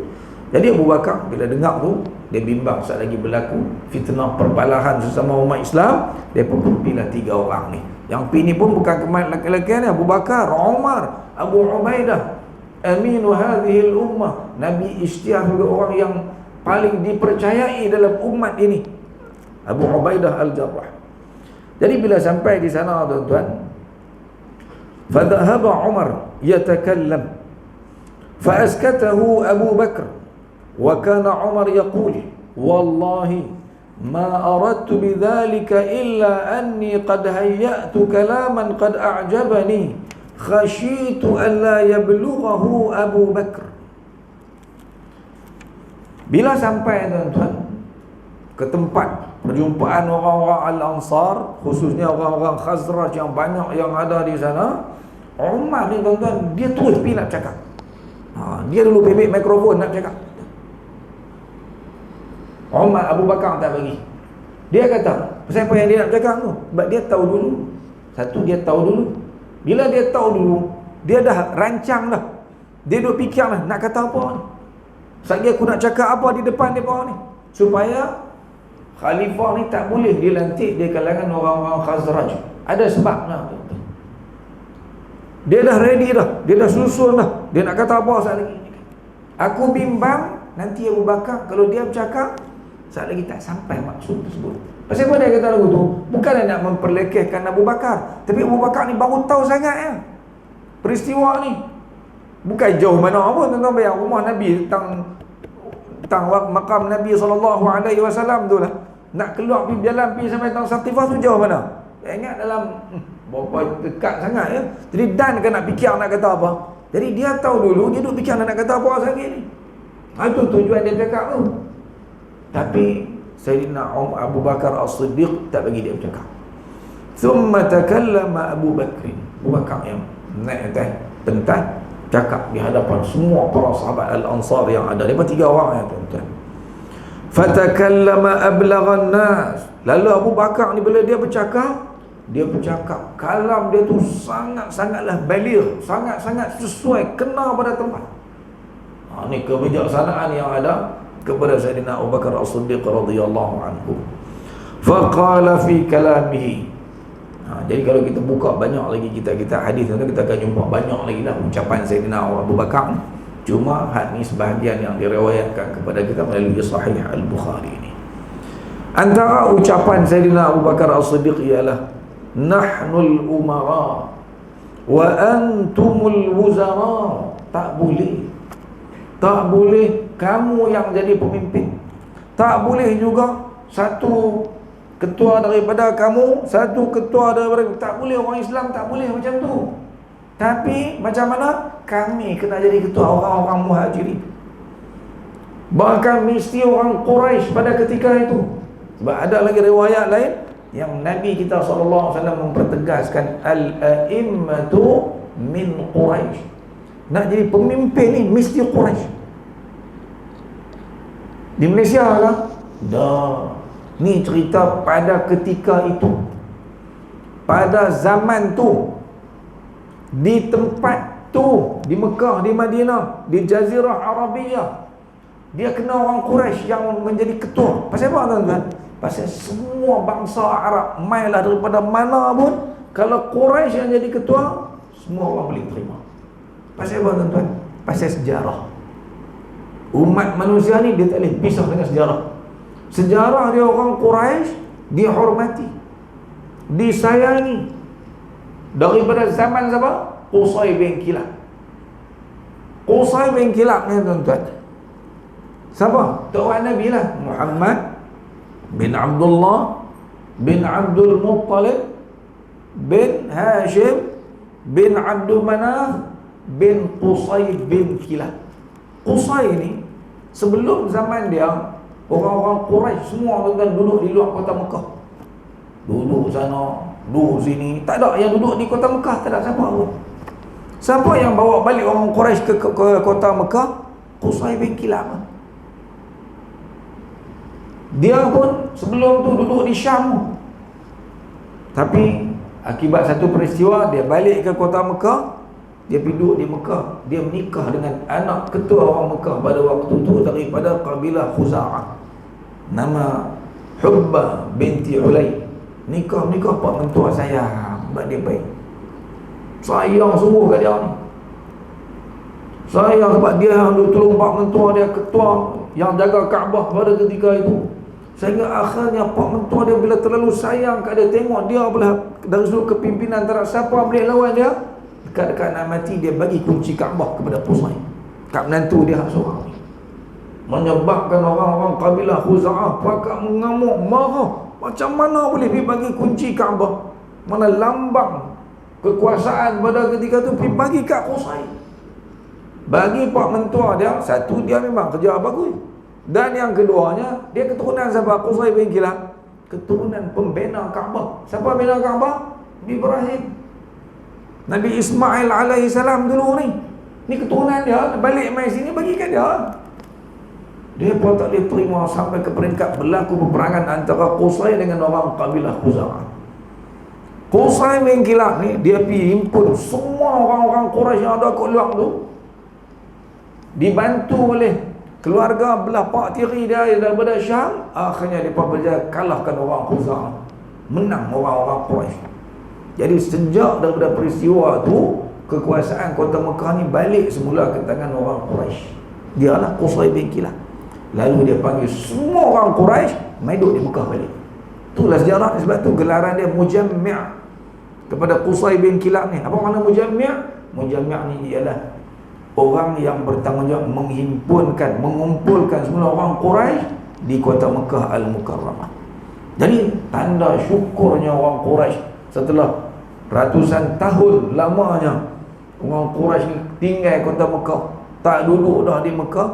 Jadi Abu Bakar bila dengar tu, dia bimbang saat lagi berlaku fitnah perbalahan sesama umat Islam. Dia pun pilih 3 orang ni. Yang pilih pun bukan lelaki ni, Abu Bakar, Umar, Abu Ubaidah, aminu hadhil ummah. Nabi isytiar juga orang yang paling dipercayai dalam umat ini, Abu Ubaidah Al-Jarrah. Jadi bila sampai di sana tuan-tuan, fadhahaba Umar yatakallam faaskatahu Abu Bakar wa kana Umar yaqul wallahi ma aradtu bidzalika illa anni qad hayyatu kalaman qad a'jabani khashitu an la yablughahu Abu Bakar. Bila sampai tuan-tuan ke tempat perjumpaan orang-orang Al-Ansar, khususnya orang-orang Khazraj yang banyak yang ada di sana, Umar ni tuan-tuan, dia terus pergi nak cakap. Dia dulu ambil mikrofon nak cakap. Umar, Abu Bakar tak bagi. Dia kata, pasal apa yang dia nak cakap tu? Sebab dia tahu dulu. Satu, dia tahu dulu. Bila dia tahu dulu, dia dah rancang dah. Dia duk fikir lah, nak kata apa ni. Sekali aku nak cakap apa di depan mereka ni, supaya khalifah ni tak boleh dilantik di kalangan orang-orang Khazraj. Ada sebabnya. Dia dah ready dah, dia dah susun dah, dia nak kata apa saat lagi. Aku bimbang nanti Abu Bakar kalau dia bercakap saat lagi tak sampai maksud tersebut. Pasal apa dia kata lagu tu? Bukan dia nak memperlekehkan Abu Bakar, tapi Abu Bakar ni baru tahu sangat ya peristiwa ni. Bukan jauh mana pun tuan-tuan, bayang rumah Nabi tentang makam Nabi SAW tu lah. Nak keluar pergi jalan pergi sampai tang Saqifah tu jauh mana? Ingat dalam berapa dekat sangat ya. Jadi Dan kan nak fikir nak kata apa. Jadi dia tahu dulu, dia duk fikir nak kata apa lagi ni. Itu tujuan dia cakap tu. Tapi Sayyidina Abu Bakar As-Siddiq tak bagi dia bercakap. Thumma takallama Abu Bakr. Abu Bakar yang naik atas pentas cakap di hadapan semua para sahabat Al-Ansar yang ada. Dia 3 orang ya tuan-tuan. Fatakallama ablaghan nas. Lalu Abu Bakar ni bila dia bercakap kalam dia tu sangat-sangatlah baligh, sangat-sangat sesuai, kena pada tempat. Ni kebijaksanaan yang ada kepada Sayyidina Abu Bakar As-Siddiq radhiyallahu anhu. Faqala fi kalamihi. Jadi kalau kita buka banyak lagi kita hadis nanti kita akan jumpa banyak lagi lah ucapan Sayyidina Abu Bakar. Cuma had ni sebahagian yang diriwayatkan kepada kita melalui Sahih Al-Bukhari ini. Antara ucapan Sayyidina Abu Bakar As-Siddiq ialah nahnul umara wa antumul wuzara. Tak boleh kamu yang jadi pemimpin. Tak boleh juga satu ketua daripada kamu, satu ketua daripada, tak boleh. Orang Islam tak boleh macam tu. Tapi macam mana? Kami kena jadi ketua orang-orang Muhajirin. Bahkan mesti orang Quraisy pada ketika itu. Sebab ada lagi riwayat lain yang Nabi kita SAW mempertegaskan al-a'immatu min Quraisy. Nak jadi pemimpin ni mesti Quraisy. Di Malaysia kan? Dah. Ni cerita pada ketika itu, pada zaman tu, di tempat tu, di Mekah, di Madinah, di Jazirah Arabiyah, dia kena orang Quraisy yang menjadi ketua. Pasal apa tuan-tuan? Pasal semua bangsa Arab, mainlah daripada mana pun, kalau Quraisy yang jadi ketua, semua orang boleh terima. Pasal apa tuan-tuan? Pasal sejarah. Umat manusia ni dia tak boleh pisah dengan sejarah. Sejarah dia orang Quraisy dihormati, disayangi daripada zaman siapa? Qusay bin Kilab. Qusay bin Kilab ni tuan-tuan, siapa? Tuan Nabi lah, Muhammad bin Abdullah bin Abdul Muttalib bin Hashim bin Abdul Manaf bin Qusay bin Kilab. Qusay ni sebelum zaman dia, orang-orang Quraisy semua tuan-tuan duduk di luar kota Mekah. Duduk sana, duduk sini. Tak ada yang duduk di kota Mekah, tak ada siapa pun. Siapa yang bawa balik orang Quraisy ke kota Mekah? Qusay bin Kilab. Dia pun sebelum tu duduk di Syam. Tapi akibat satu peristiwa dia balik ke kota Mekah. Dia duduk di Mekah, dia menikah dengan anak ketua orang Mekah pada waktu itu daripada kabilah Khuza'ah, nama Hubba binti Ulay. Nikah pak mentua saya, sebab dia baik, sayang sungguh kat dia ni, sayang sebab dia yang tolong pak mentua dia, ketua yang jaga Kaabah pada ketika itu. Sehingga akhirnya pak mentua dia bila terlalu sayang kat dia, tengok dia belah dari sudut kepimpinan tak ada siapa boleh lawan dia, dekat-dekat nak mati dia bagi kunci Kaabah kepada Qusay, kat menantu dia seorang ni. Menyebabkan orang-orang kabilah Khuza'ah pakak mengamuk, marah. Macam mana boleh pergi bagi kunci Kaabah, mana lambang kekuasaan pada ketika tu, pergi bagi kat Qusay, bagi pak mentua dia. Satu, dia memang kerja bagus, dan yang keduanya, dia keturunan siapa? Qusay bin Kilab, keturunan pembina Kaabah. Siapa bina Kaabah? Ibrahim, Nabi Ismail alaihi salam dulu ni. Ni keturunan dia, balik mai sini bagi kat dia. Dia pun tak boleh terima sampai ke peringkat berlaku peperangan antara Qusay dengan orang kabilah Khuza'ah. Qusay bin Kilab ni, dia pergi himpun semua orang-orang Quraisy yang ada kat luar tu, dibantu oleh keluarga belah pak tiri dia daripada Syam. Akhirnya mereka berjaya kalahkan orang Khuza'ah, menang orang-orang Quraisy. Jadi sejak daripada peristiwa tu, kekuasaan kota Mekah ni balik semula ke tangan orang Quraisy. Dialah Qusay bin Kilab. Lalu dia panggil semua orang Quraisy mai duduk di Mekah balik. Itulah sejarah. Sebab tu gelaran dia Mujammi' kepada Qusay bin Kilab ni. Apa makna Mujammi'? Mujammi' ni ialah orang yang bertanggungjawab menghimpunkan, mengumpulkan semua orang Quraisy di kota Mekah Al-Mukarramah. Jadi tanda syukurnya orang Quraisy setelah ratusan tahun lamanya orang Quraisy tinggal kota Mekah, tak duduk dah di Mekah,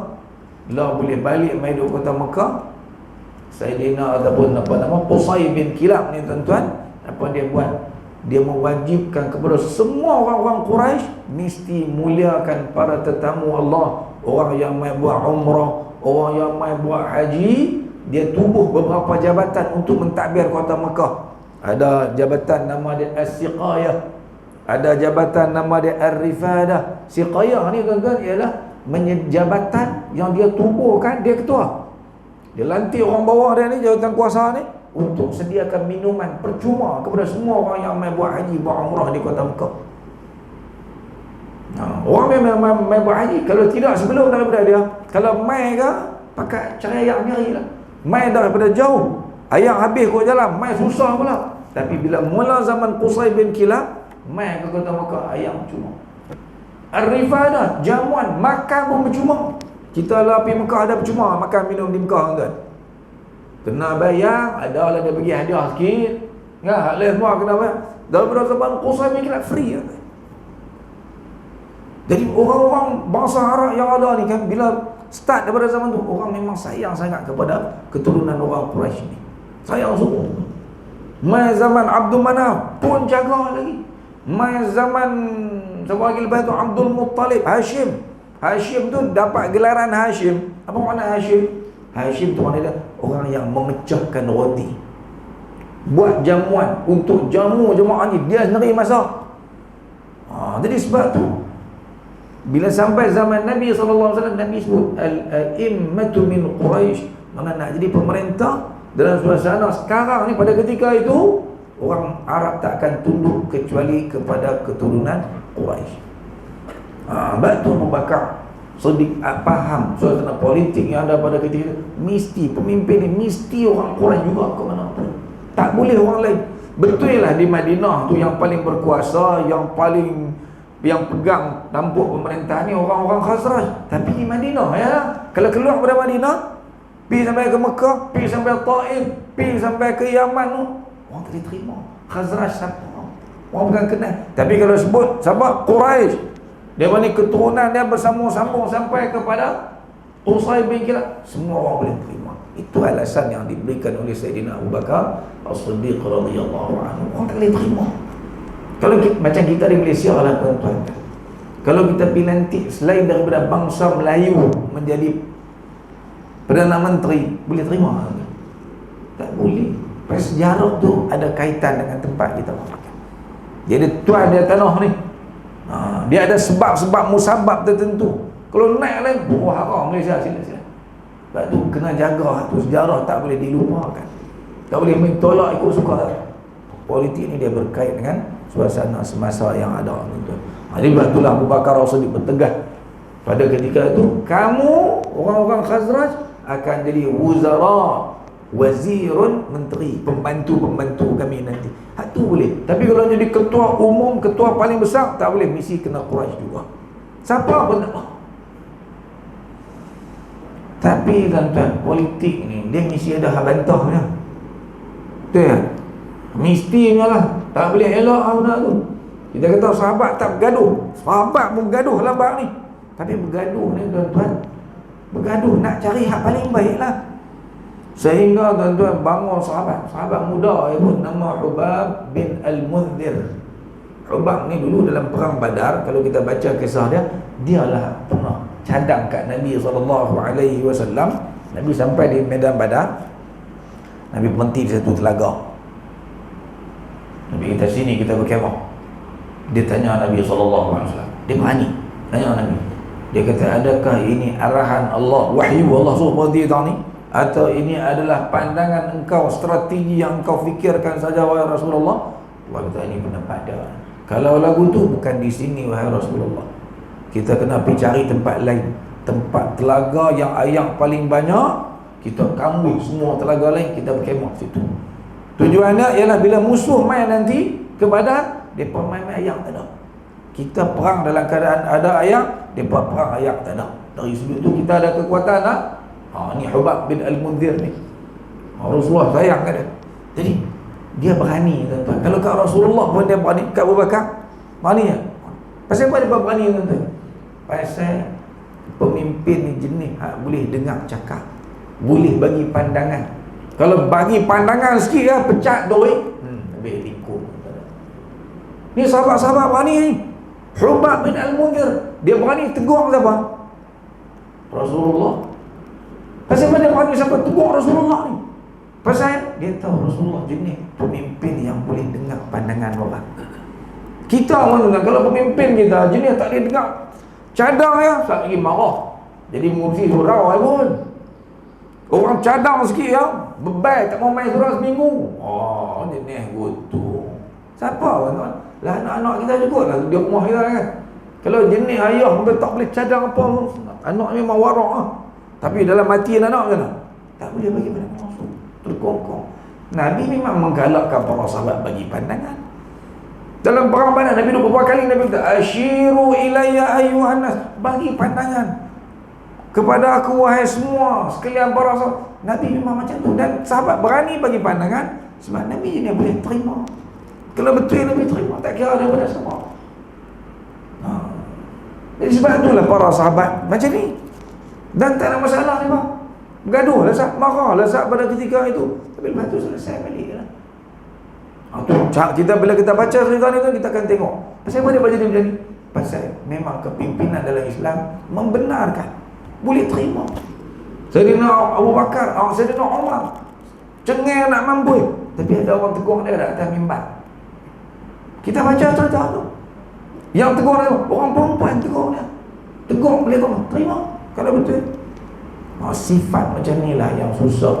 lah boleh balik mai duduk kota Mekah. Sayyidina ataupun apa nama Qusay bin Kilab ni tuan-tuan, apa dia buat? Dia mewajibkan kepada semua orang-orang Quraisy mesti muliakan para tetamu Allah, orang yang mai buat umrah, orang yang mai buat haji. Dia tubuh beberapa jabatan untuk mentadbir kota Mekah. Ada jabatan nama dia As-Siqayah, ada jabatan nama dia Ar-Rifadah. Siqayah ni tuan-tuan ialah jabatan yang dia tubuhkan, dia ketua. Dia lantik orang bawah dia ni, jabatan kuasa ni, untuk sediakan minuman percuma kepada semua orang yang mai buat haji, buat umrah di kota Mekah. Orang memang mai buat haji, kalau tidak sebelum daripada dia, kalau mai ke pakai cara ayam nyari lah. Mai daripada jauh, ayam habis kot jalan, mai susah pula. Tapi bila mula zaman Qusay bin Kilab, mai ke kota Mekah, ayam cuma. Ar-Rifadah, jamuan, makan pun percuma. Kita lah pergi Mekah ada percuma makan minum di Mekah kan. Kena bayar, ada lah dia bagi hadiah sikit. Enggak, hak lain semua kena bayar. Daripada zaman Qusay bin Kilab free kan. Jadi orang-orang bangsa Arab yang ada ni kan, bila start daripada zaman tu, orang memang sayang sangat kepada keturunan orang Quraisy ni. Sayang sungguh. Mai zaman Abdul Manaf pun jaga lagi. Mai zaman siapa lagi lepas tu, Abdul Muttalib, Hashim. Hashim tu dapat gelaran Hashim. Apa makna Hashim? Hashim tu maknanya orang yang memecahkan roti, buat jamuan untuk jamu jemaah ni, dia sendiri masak. Jadi sebab tu bila sampai zaman Nabi SAW, Nabi sebut al-a'immatu min Quraisy. Mana nak jadi pemerintah dalam suasana sekarang ni, pada ketika itu orang Arab tak akan tunduk kecuali kepada keturunan Quraisy. Batu Abu Bakar Siddiq faham suasana politik yang ada pada ketika itu. Mesti pemimpin ni mesti orang Quraisy juga ke mana pun, tak boleh orang lain. Betul lah di Madinah tu yang paling berkuasa, yang pegang tampuk pemerintah ni orang-orang Khazraj. Tapi di Madinah ya, kalau keluar dari Madinah, pergi sampai ke Mekah, pergi sampai Taif, pergi sampai ke Yaman tu, orang tak diterima. Khazraj siapa? Orang bukan kenal. Tapi kalau sebut sahabat Quraisy, dia mana keturunan dia bersambung-sambung sampai kepada Qusay bin Kilab, semua orang boleh terima. Itu alasan yang diberikan oleh Sayyidina Abu Bakar As-Siddiq radhiyallahu anhu. Orang tak boleh terima. Kalau kita, macam kita di Malaysia lah tuan-tuan, kalau kita pilih nanti selain daripada bangsa Melayu menjadi Perdana Menteri, boleh terima? Tak boleh. Sejarah tu ada kaitan dengan tempat kita. Jadi tuan dia tanah ni, Dia ada sebab-sebab musabab tertentu. Kalau naik lain, haram Malaysia, sila. Sebab tu kena jaga tu, sejarah tak boleh dilupakan. Tak boleh main tolak ikut suka. Politik ni dia berkait dengan suasana semasa yang ada, tuan-tuan. Jadi itulah Abu Bakar As-Siddiq bertegas pada ketika itu, kamu orang-orang Khazraj akan jadi wuzara, wazirun, menteri, pembantu-pembantu kami nanti. Hak tu boleh. Tapi kalau jadi ketua umum, ketua paling besar, tak boleh, mesti kena Quraisy juga. Siapa pun tak apa. Tapi tuan-tuan, politik ni dia mesti ada hak bantahnya. Betul ya? Mestinya lah. Tak boleh elak benda tu. Kita kata sahabat tak bergaduh. Sahabat pun bergaduh lah bab ni. Tapi bergaduh ni tuan-tuan, bergaduh nak cari hak paling baik lah. Sehingga tuan-tuan bangun sahabat muda pun, nama Hubab bin Al-Munzir. Hubab ni dulu dalam perang Badar, kalau kita baca kisah dia, dialah pernah cadang kat Nabi SAW. Nabi sampai di medan Badar, Nabi berhenti di satu telaga. Nabi kita sini, kita berkemah. Dia tanya Nabi SAW, dia berani tanya Nabi. Dia kata, adakah ini arahan Allah, wahyu Allah suruh berhenti tang ni, atau ini adalah pandangan engkau, strategi yang engkau fikirkan saja wahai Rasulullah? Allah kata, ini pendapat dia. Kalau lagu tu bukan di sini wahai Rasulullah, kita kena pergi cari tempat lain, tempat telaga yang air paling banyak, kita kambing semua telaga lain, kita berkemah situ. Tujuannya ialah bila musuh main nanti ke Badar, mereka main air tak ada. Kita perang dalam keadaan ada air, mereka perang air tak ada. Dari sudut tu kita ada kekuatan lah. Ni Hubab bin Al-Munzir ni, Rasulullah sayang kat dia. Jadi dia berani, tuan-tuan. Kalau kat Rasulullah pun dia berani, kat Abu Bakar berani ya. Pasal apa dia berani, tuan-tuan? Pasal pemimpin ni jenis boleh dengar cakap, boleh bagi pandangan. Kalau bagi pandangan sikit lah, pecat duit, lebih tikuk. Ni sahabat-sahabat berani ni. Hubab bin Al-Munzir, dia berani tegur siapa? Rasulullah. Pasal apa dia berani siapa tegur Rasulullah ni? Pasal dia tahu Rasulullah jenis pemimpin yang boleh dengar pandangan orang. Kita orang, kalau pemimpin kita jenis tak boleh dengar cadang ya, tak lagi marah. Jadi mesti surau pun. Orang cadang sikit ya, bebai tak mau main surau seminggu. Jenis gitu. Siapa tuan-tuan? Lah anak-anak kita juga lah di rumah kita kan. Kalau jenis ayah pun tak boleh cadang apa, anak memang warak lah. Tapi dalam mati anak kan tak boleh bagi pandangan langsung, terkongkong. Nabi memang menggalakkan para sahabat bagi pandangan. Dalam perang Badar, Nabi beberapa kali Nabi kata, asyiru ilayya ayyuhan nas, bagi pandangan kepada aku wahai semua sekalian para sahabat. Nabi memang macam tu, dan sahabat berani bagi pandangan sebab Nabi ni boleh terima. Kalau betul Nabi terima, tak kira daripada semua. Jadi sebab itulah para sahabat macam ni. Dan tak ada masalah ni bang. Bergaduh lah sah, marah lah sah pada ketika itu. Tapi lepas tu selesai balik lah. Kita bila kita baca cerita ni tu, kita akan tengok pasal apa dia baca dia macam ni. Pasal memang kepimpinan dalam Islam membenarkan, boleh terima. Sayyidina Abu Bakar, Sayyidina Umar cengeng nak mampu, tapi ada orang tegur dia kat atas mimbar. Kita baca cerita tu, yang tegur dia orang perempuan, tegur dia, tegur boleh terima kalau betul. Sifat macam ni lah yang susah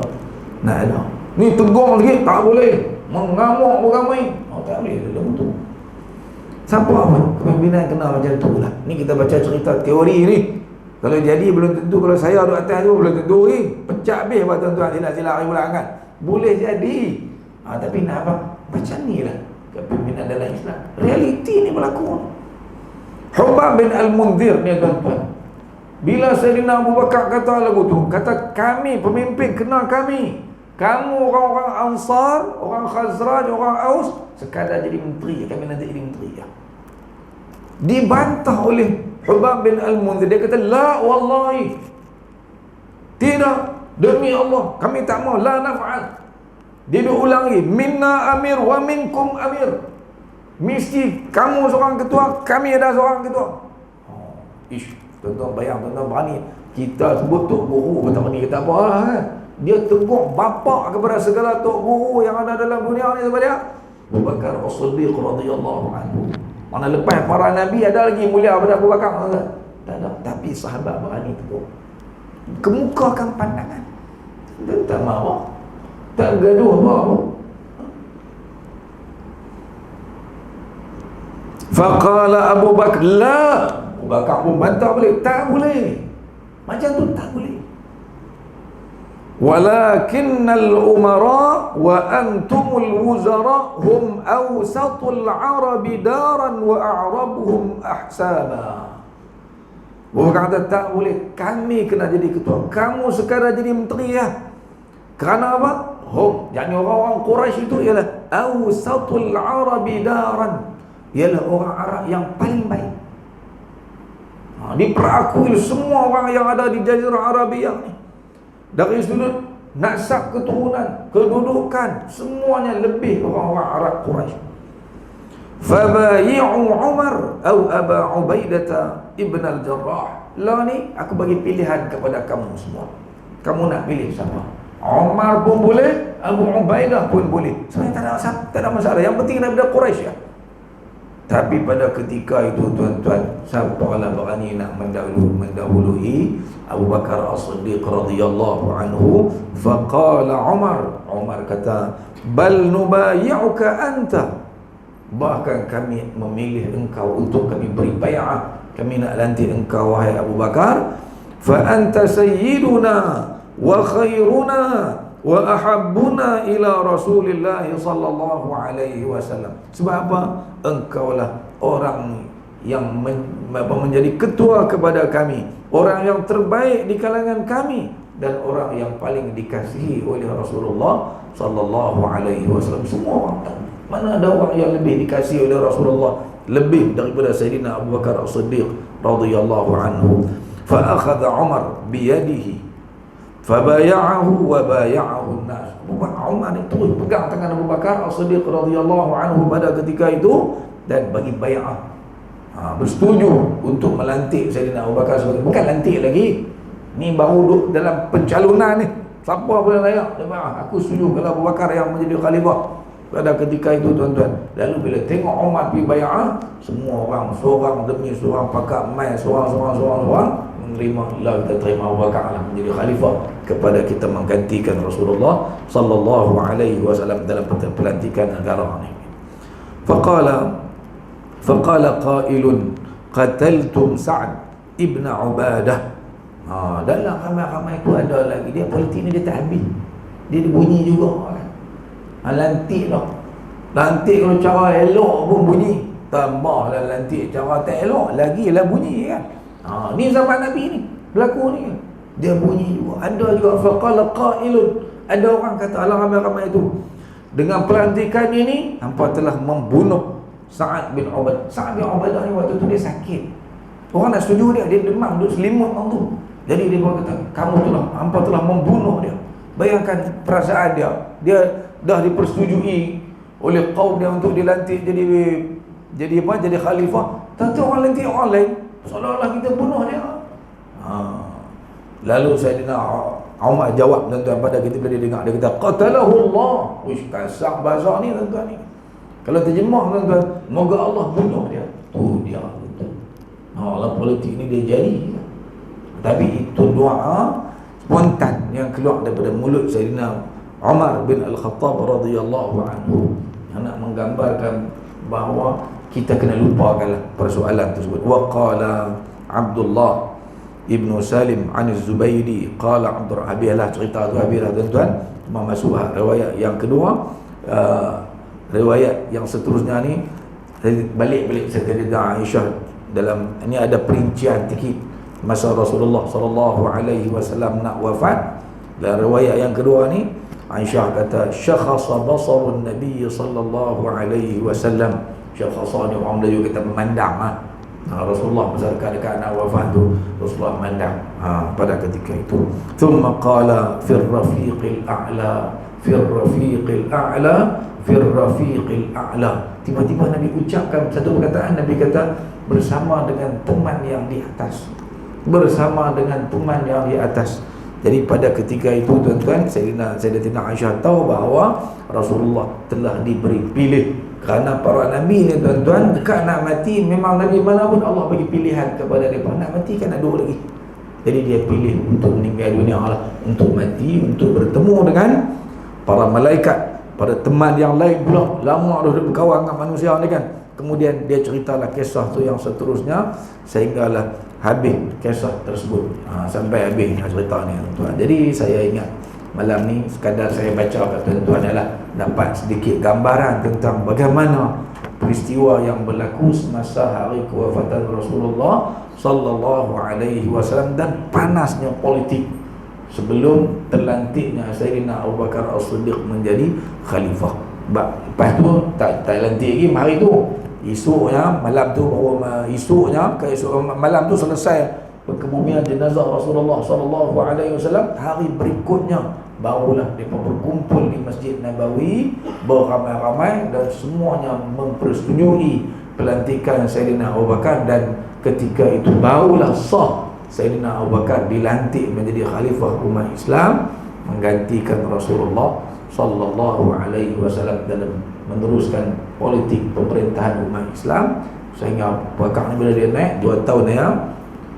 nak ada. Ni tegur lagi tak boleh, mengamuk beramai, tak boleh dalam tu. Siapa apa kepimpinan kena macam tu lah. Ni kita baca cerita teori ni. Kalau jadi belum tentu, kalau saya duduk atas tu belum tentu ni. Pecah habis apa tuan-tuan, silap-silap pulang kan. Boleh jadi. Tapi nak apa? Macam ni lah kepimpinan dalam Islam. Realiti ni berlaku. Hubab bin Al-Munzir ni tuan-tuan, bila Sayyidina Abu Bakar kata lagu tu, kata kami pemimpin, kenal kami, kamu orang-orang Ansar, orang Khazraj, orang Aus, sekadar jadi menteri, kami nanti jadi menteri ya. Dibantah oleh Hubab bin Al-Munzir. Dia kata la wallahi, tidak, demi Allah kami tak mau, la naf'al. Dia ulangi, minna amir wa minkum amir, mesti kamu seorang ketua, kami ada seorang ketua. Tuan-tuan bayang, tuan-tuan berani. Kita sebut tok guru, betul ni kata apa kan? Dia tegur bapa kepada segala tok guru yang ada dalam dunia ni, siapa dia? Abu Bakar As-Siddiq radhiyallahu anhu. Mana lepas para Nabi ada lagi mulia daripada Abu Bakar? Tak ada. Tapi sahabat berani tegur, kemukakan pandangan, dan tak marah, tak gaduh apa-apa. Faqala Abu Bakar, la. Abu Bakar pun bantah balik, tak boleh, macam tu tak boleh. Walakinnal umara wa antumul wuzara hum awsatul arabi daran wa a'rabuhum ahsana. Abu Bakar kata tak boleh, kami kena jadi ketua, kamu sekadar jadi menteri ya. Kerana apa? Hum, jadi orang-orang Quraisy itu ialah awsatul arabi daran, ialah orang Arab yang paling baik. Diperakui semua orang yang ada di Jazirah Arabia ni, dari sudut nasab keturunan, kedudukan, semuanya lebih orang-orang Arab Quraisy. Fabayi'u Umar atau Aba Ubaidah ibn al-Jarrah. Lah ni aku bagi pilihan kepada kamu semua. Kamu nak pilih siapa? Umar pun boleh, Abu Ubaidah pun boleh. Sebenarnya tak ada masalah. Yang penting daripada Quraisy ya. Tapi pada ketika itu tuan-tuan, siapalah berani nak mendahului Abu Bakar As-Siddiq radhiyallahu anhu? Faqala Umar kata, bal nubayi'uka anta, bahkan kami memilih engkau untuk kami beri bai'ah, kami nak lantik engkau wahai Abu Bakar. Fa anta sayyiduna wa khairuna wa ahabbuna ila Rasulillah sallallahu alaihi wasallam. Sebab apa? Engkaulah orang yang menjadi ketua kepada kami, orang yang terbaik di kalangan kami, dan orang yang paling dikasihi oleh Rasulullah sallallahu alaihi wasallam. Semua orang tahu, mana ada orang yang lebih dikasihi oleh Rasulullah lebih daripada Sayyidina Abu Bakar As-Siddiq radhiyallahu anhu. Fa akhadha Umar bi yadihi fabaya'ahu wa baya'ahu an-nas. Umar ni terus pegang tangan Abu Bakar As-Siddiq radhiyallahu anhu pada ketika itu dan bagi bai'ah. Bersetuju untuk melantik Sayyidina Abu Bakar As-Siddiq. Bukan lantik lagi, ni baru duduk dalam pencalonan ni. Siapa boleh layak? Aku setuju kalau Abu Bakar yang menjadi khalifah pada ketika itu tuan-tuan. Lalu bila tengok Umar pergi bai'ah, semua orang seorang demi seorang pakat mai, seorang menerima, lah kita terima Abu Bakar lah menjadi khalifah kepada kita menggantikan Rasulullah sallallahu alaihi wasallam dalam pelantikan negara ni. Faqala qailun qataltum Sa'd ibn Ubadah. Dalam ramai-ramai itu ada lagi, dia politik ni dia tak habis, dia bunyi juga kan. Lantik lah, lantik kalau cara elok pun bunyi, tambahlah lantik cara tak elok lagi lah bunyi kan. Ni zaman Nabi ni berlaku ni, dia bunyi juga. Ada juga faqala qailun, ada orang kata, alang ramai-ramai itu, dengan pelantikan ini hampa telah membunuh Sa'ad bin Ubadah. Sa'ad bin Ubadah ni waktu tu dia sakit, orang nak setuju dia demam, duduk selimut orang tu. Jadi dia kata, hampa telah membunuh dia. Bayangkan perasaan dia dah dipersetujui oleh kaum dia untuk dilantik jadi khalifah. Tentu orang lantik orang lain, seolah-olah kita bunuh dia. Lalu Sayyidina Umar jawab tuan-tuan pada kita bila dia dengar, dia kata qatalahu Allah. Uish, kasar bahasa ni tuan-tuan ni. Kalau terjemah tuan-tuan, moga Allah bunuh dia. Tu dia betul. Allah politik ni dia jadi. Tapi itu doa spontan yang keluar daripada mulut Sayyidina Umar bin Al-Khattab radhiyallahu anhu, yang nak menggambarkan bahawa kita kena lupakanlah persoalan tersebut. Wa qala Abdullah ibn Salim an Az-Zubaydi qala Abdur Habilah, cerita tu Habilah tuan-tuan, masuk riwayat yang kedua. Riwayat yang seterusnya ni balik Sayyidah Aisyah, dalam ini ada perincian sikit masa Rasulullah sallallahu alaihi wasallam nak wafat. Dan riwayat yang kedua ni Aisyah kata syakhasa basarun Nabi sallallahu alaihi wasallam. Syakhasa ni orang Melayu kata memandang Rasulullah besarkan dekat nak wafat tu, Rasulullah memandang pada ketika itu. Thumma qala fir rafiqil a'la, fir rafiqil a'la, fir rafiqil a'la. Tiba-tiba Nabi ucapkan satu perkataan, Nabi kata bersama dengan teman yang di atas, bersama dengan teman yang di atas. Jadi pada ketika itu tuan-tuan, Sayyidatina Aisyah tahu bahawa Rasulullah telah diberi pilih Kerana para Nabi ni tuan-tuan, dekat nak mati, memang Nabi mana pun Allah bagi pilihan kepada mereka. Nak mati kan ada lagi. Jadi dia pilih untuk meninggal dunia Allah, untuk mati, untuk bertemu dengan para malaikat, para teman yang lain pula. Lama dah berkawan dengan manusia ni kan. Kemudian dia ceritalah kisah tu yang seterusnya, sehinggalah habis kisah tersebut. Sampai habis cerita ni tuan-tuan. Jadi saya ingat malam ni sekadar saya baca kat tuan-tuan adalah dapat sedikit gambaran tentang bagaimana peristiwa yang berlaku semasa hari kewafatan Rasulullah sallallahu alaihi wasallam dan panasnya politik sebelum terlantiknya Sayyidina Abu Bakar As-Siddiq menjadi khalifah. Lepas tu tak lantik lagi hari tu. Esoknya malam tu malam tu selesai perkebumian jenazah Rasulullah sallallahu alaihi wasallam, hari berikutnya barulah mereka berkumpul di Masjid Nabawi beramai-ramai dan semuanya mempersetujui pelantikan Sayyidina Abu Bakar, dan ketika itu barulah sah Sayyidina Abu Bakar dilantik menjadi khalifah umat Islam menggantikan Rasulullah sallallahu alaihi wasallam dalam meneruskan politik pemerintahan umat Islam. Sehingga Abu Bakar ni bila dia naik 2 tahun ya,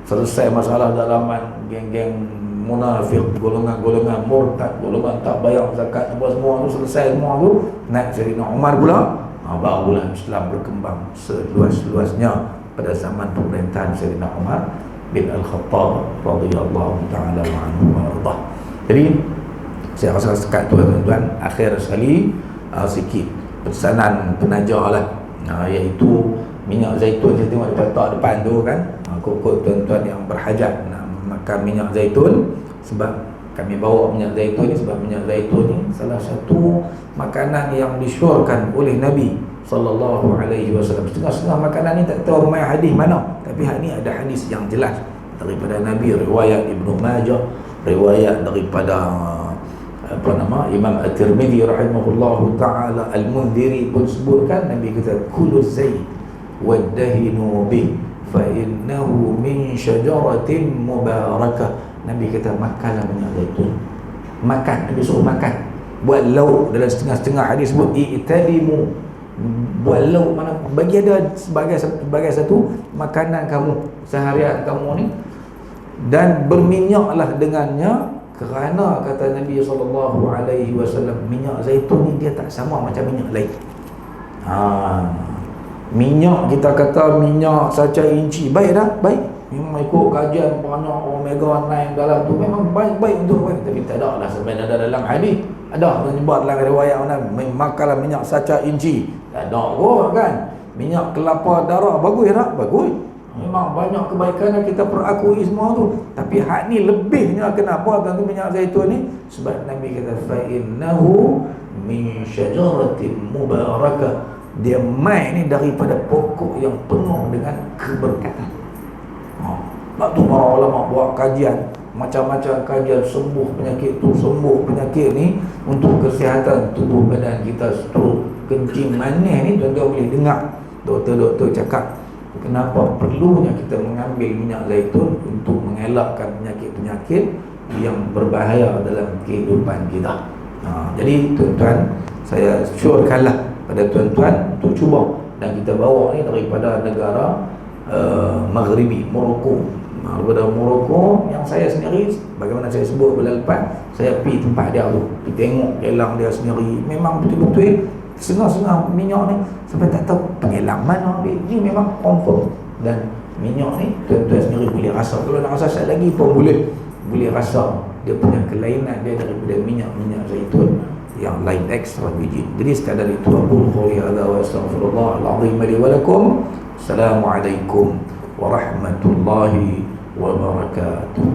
selesai masalah dalaman geng-geng munafik, golongan-golongan murtad, golongan tak bayar zakat, semua tu selesai semua tu, naik Sayyidina Umar pula. Barulah Islam berkembang seluas-luasnya pada zaman pemerintahan Sayyidina Umar bin Al-Khattab radhiyallahu ta'ala anhu wa ardah. Jadi saya rasa sekat tu tuan-tuan, akhir sekali sikit pesanan penaja lah, iaitu minyak zaitun. Saya tengok di depan tu kan, kok tuan-tuan yang berhajat nak makan minyak zaitun, sebab kami bawa minyak zaitun ni sebab minyak zaitun ni salah satu makanan yang disyorkan oleh Nabi sallallahu alaihi wasallam. Setengah-setengah makanan ni tak tahu mai hadis mana, tapi hari ni ada hadis yang jelas daripada Nabi, riwayat Ibnu Majah, riwayat daripada Imam At-Tirmidzi rahimahullahu taala, Al-Mundhiri pun sebutkan, Nabi kata kullu zait wadahinu bih fa innahu min syajaratin mubarakah. Nabi kata makanlah minyak zaitun. Makan, Nabi suruh makan. Buat lauk, dalam setengah-setengah hadis sebut i'tadimu. Buat lauk, mana bagi ada sebagai satu makanan kamu seharian kamu ni, dan berminyaklah dengannya, kerana kata Nabi sallallahu alaihi wasallam, minyak zaitun ni dia tak sama macam minyak lain. Minyak, kita kata minyak saca inci, baik tak? Baik. Memang ikut kajian banyak omega 9 dalam tu, memang baik-baik untuk baik. Tapi tak ada lah sebenarnya dalam hadis. Ada menyebut dalam riwayat mana makanlah minyak saca inci. Tak ada kot kan. Minyak kelapa darah bagus tak? Bagus. Memang banyak kebaikan yang kita perakui semua tu. Tapi hak ni lebihnya kenapa tentu minyak zaitun ni? Sebab Nabi kata fa innahu min syajaratin mubarakah. Dia mai ni daripada pokok yang penuh dengan keberkatan. Sebab tu para ulama buat kajian, macam-macam kajian, sembuh penyakit tu, sembuh penyakit ni untuk kesihatan tubuh badan kita. Stroke, kencing manis ni tuan-tuan boleh dengar doktor-doktor cakap kenapa perlunya kita mengambil minyak zaitun untuk mengelakkan penyakit-penyakit yang berbahaya dalam kehidupan kita. Jadi tuan-tuan, saya syorkanlah pada tuan-tuan untuk cuba, dan kita bawa ni daripada negara Maghribi, Morocco. Daripada Morocco, yang saya sendiri, bagaimana saya sebut bulan lepas, saya pergi tempat dia tu, pergi tengok gelang dia sendiri. Memang betul-betul setengah-setengah minyak ni sampai tak tahu pengelang mana dia. Ini memang confirm. Dan minyak ni tuan-tuan sendiri boleh rasa. Kalau nak rasa sekali lagi pun boleh rasa dia punya kelainan dia daripada minyak-minyak zaitun yang lain, extra virgin. Jadi sekadar itu aku qouli hadza wa astaghfirullah al-azim li wa lakum. Assalamualaikum warahmatullahi wabarakatuh.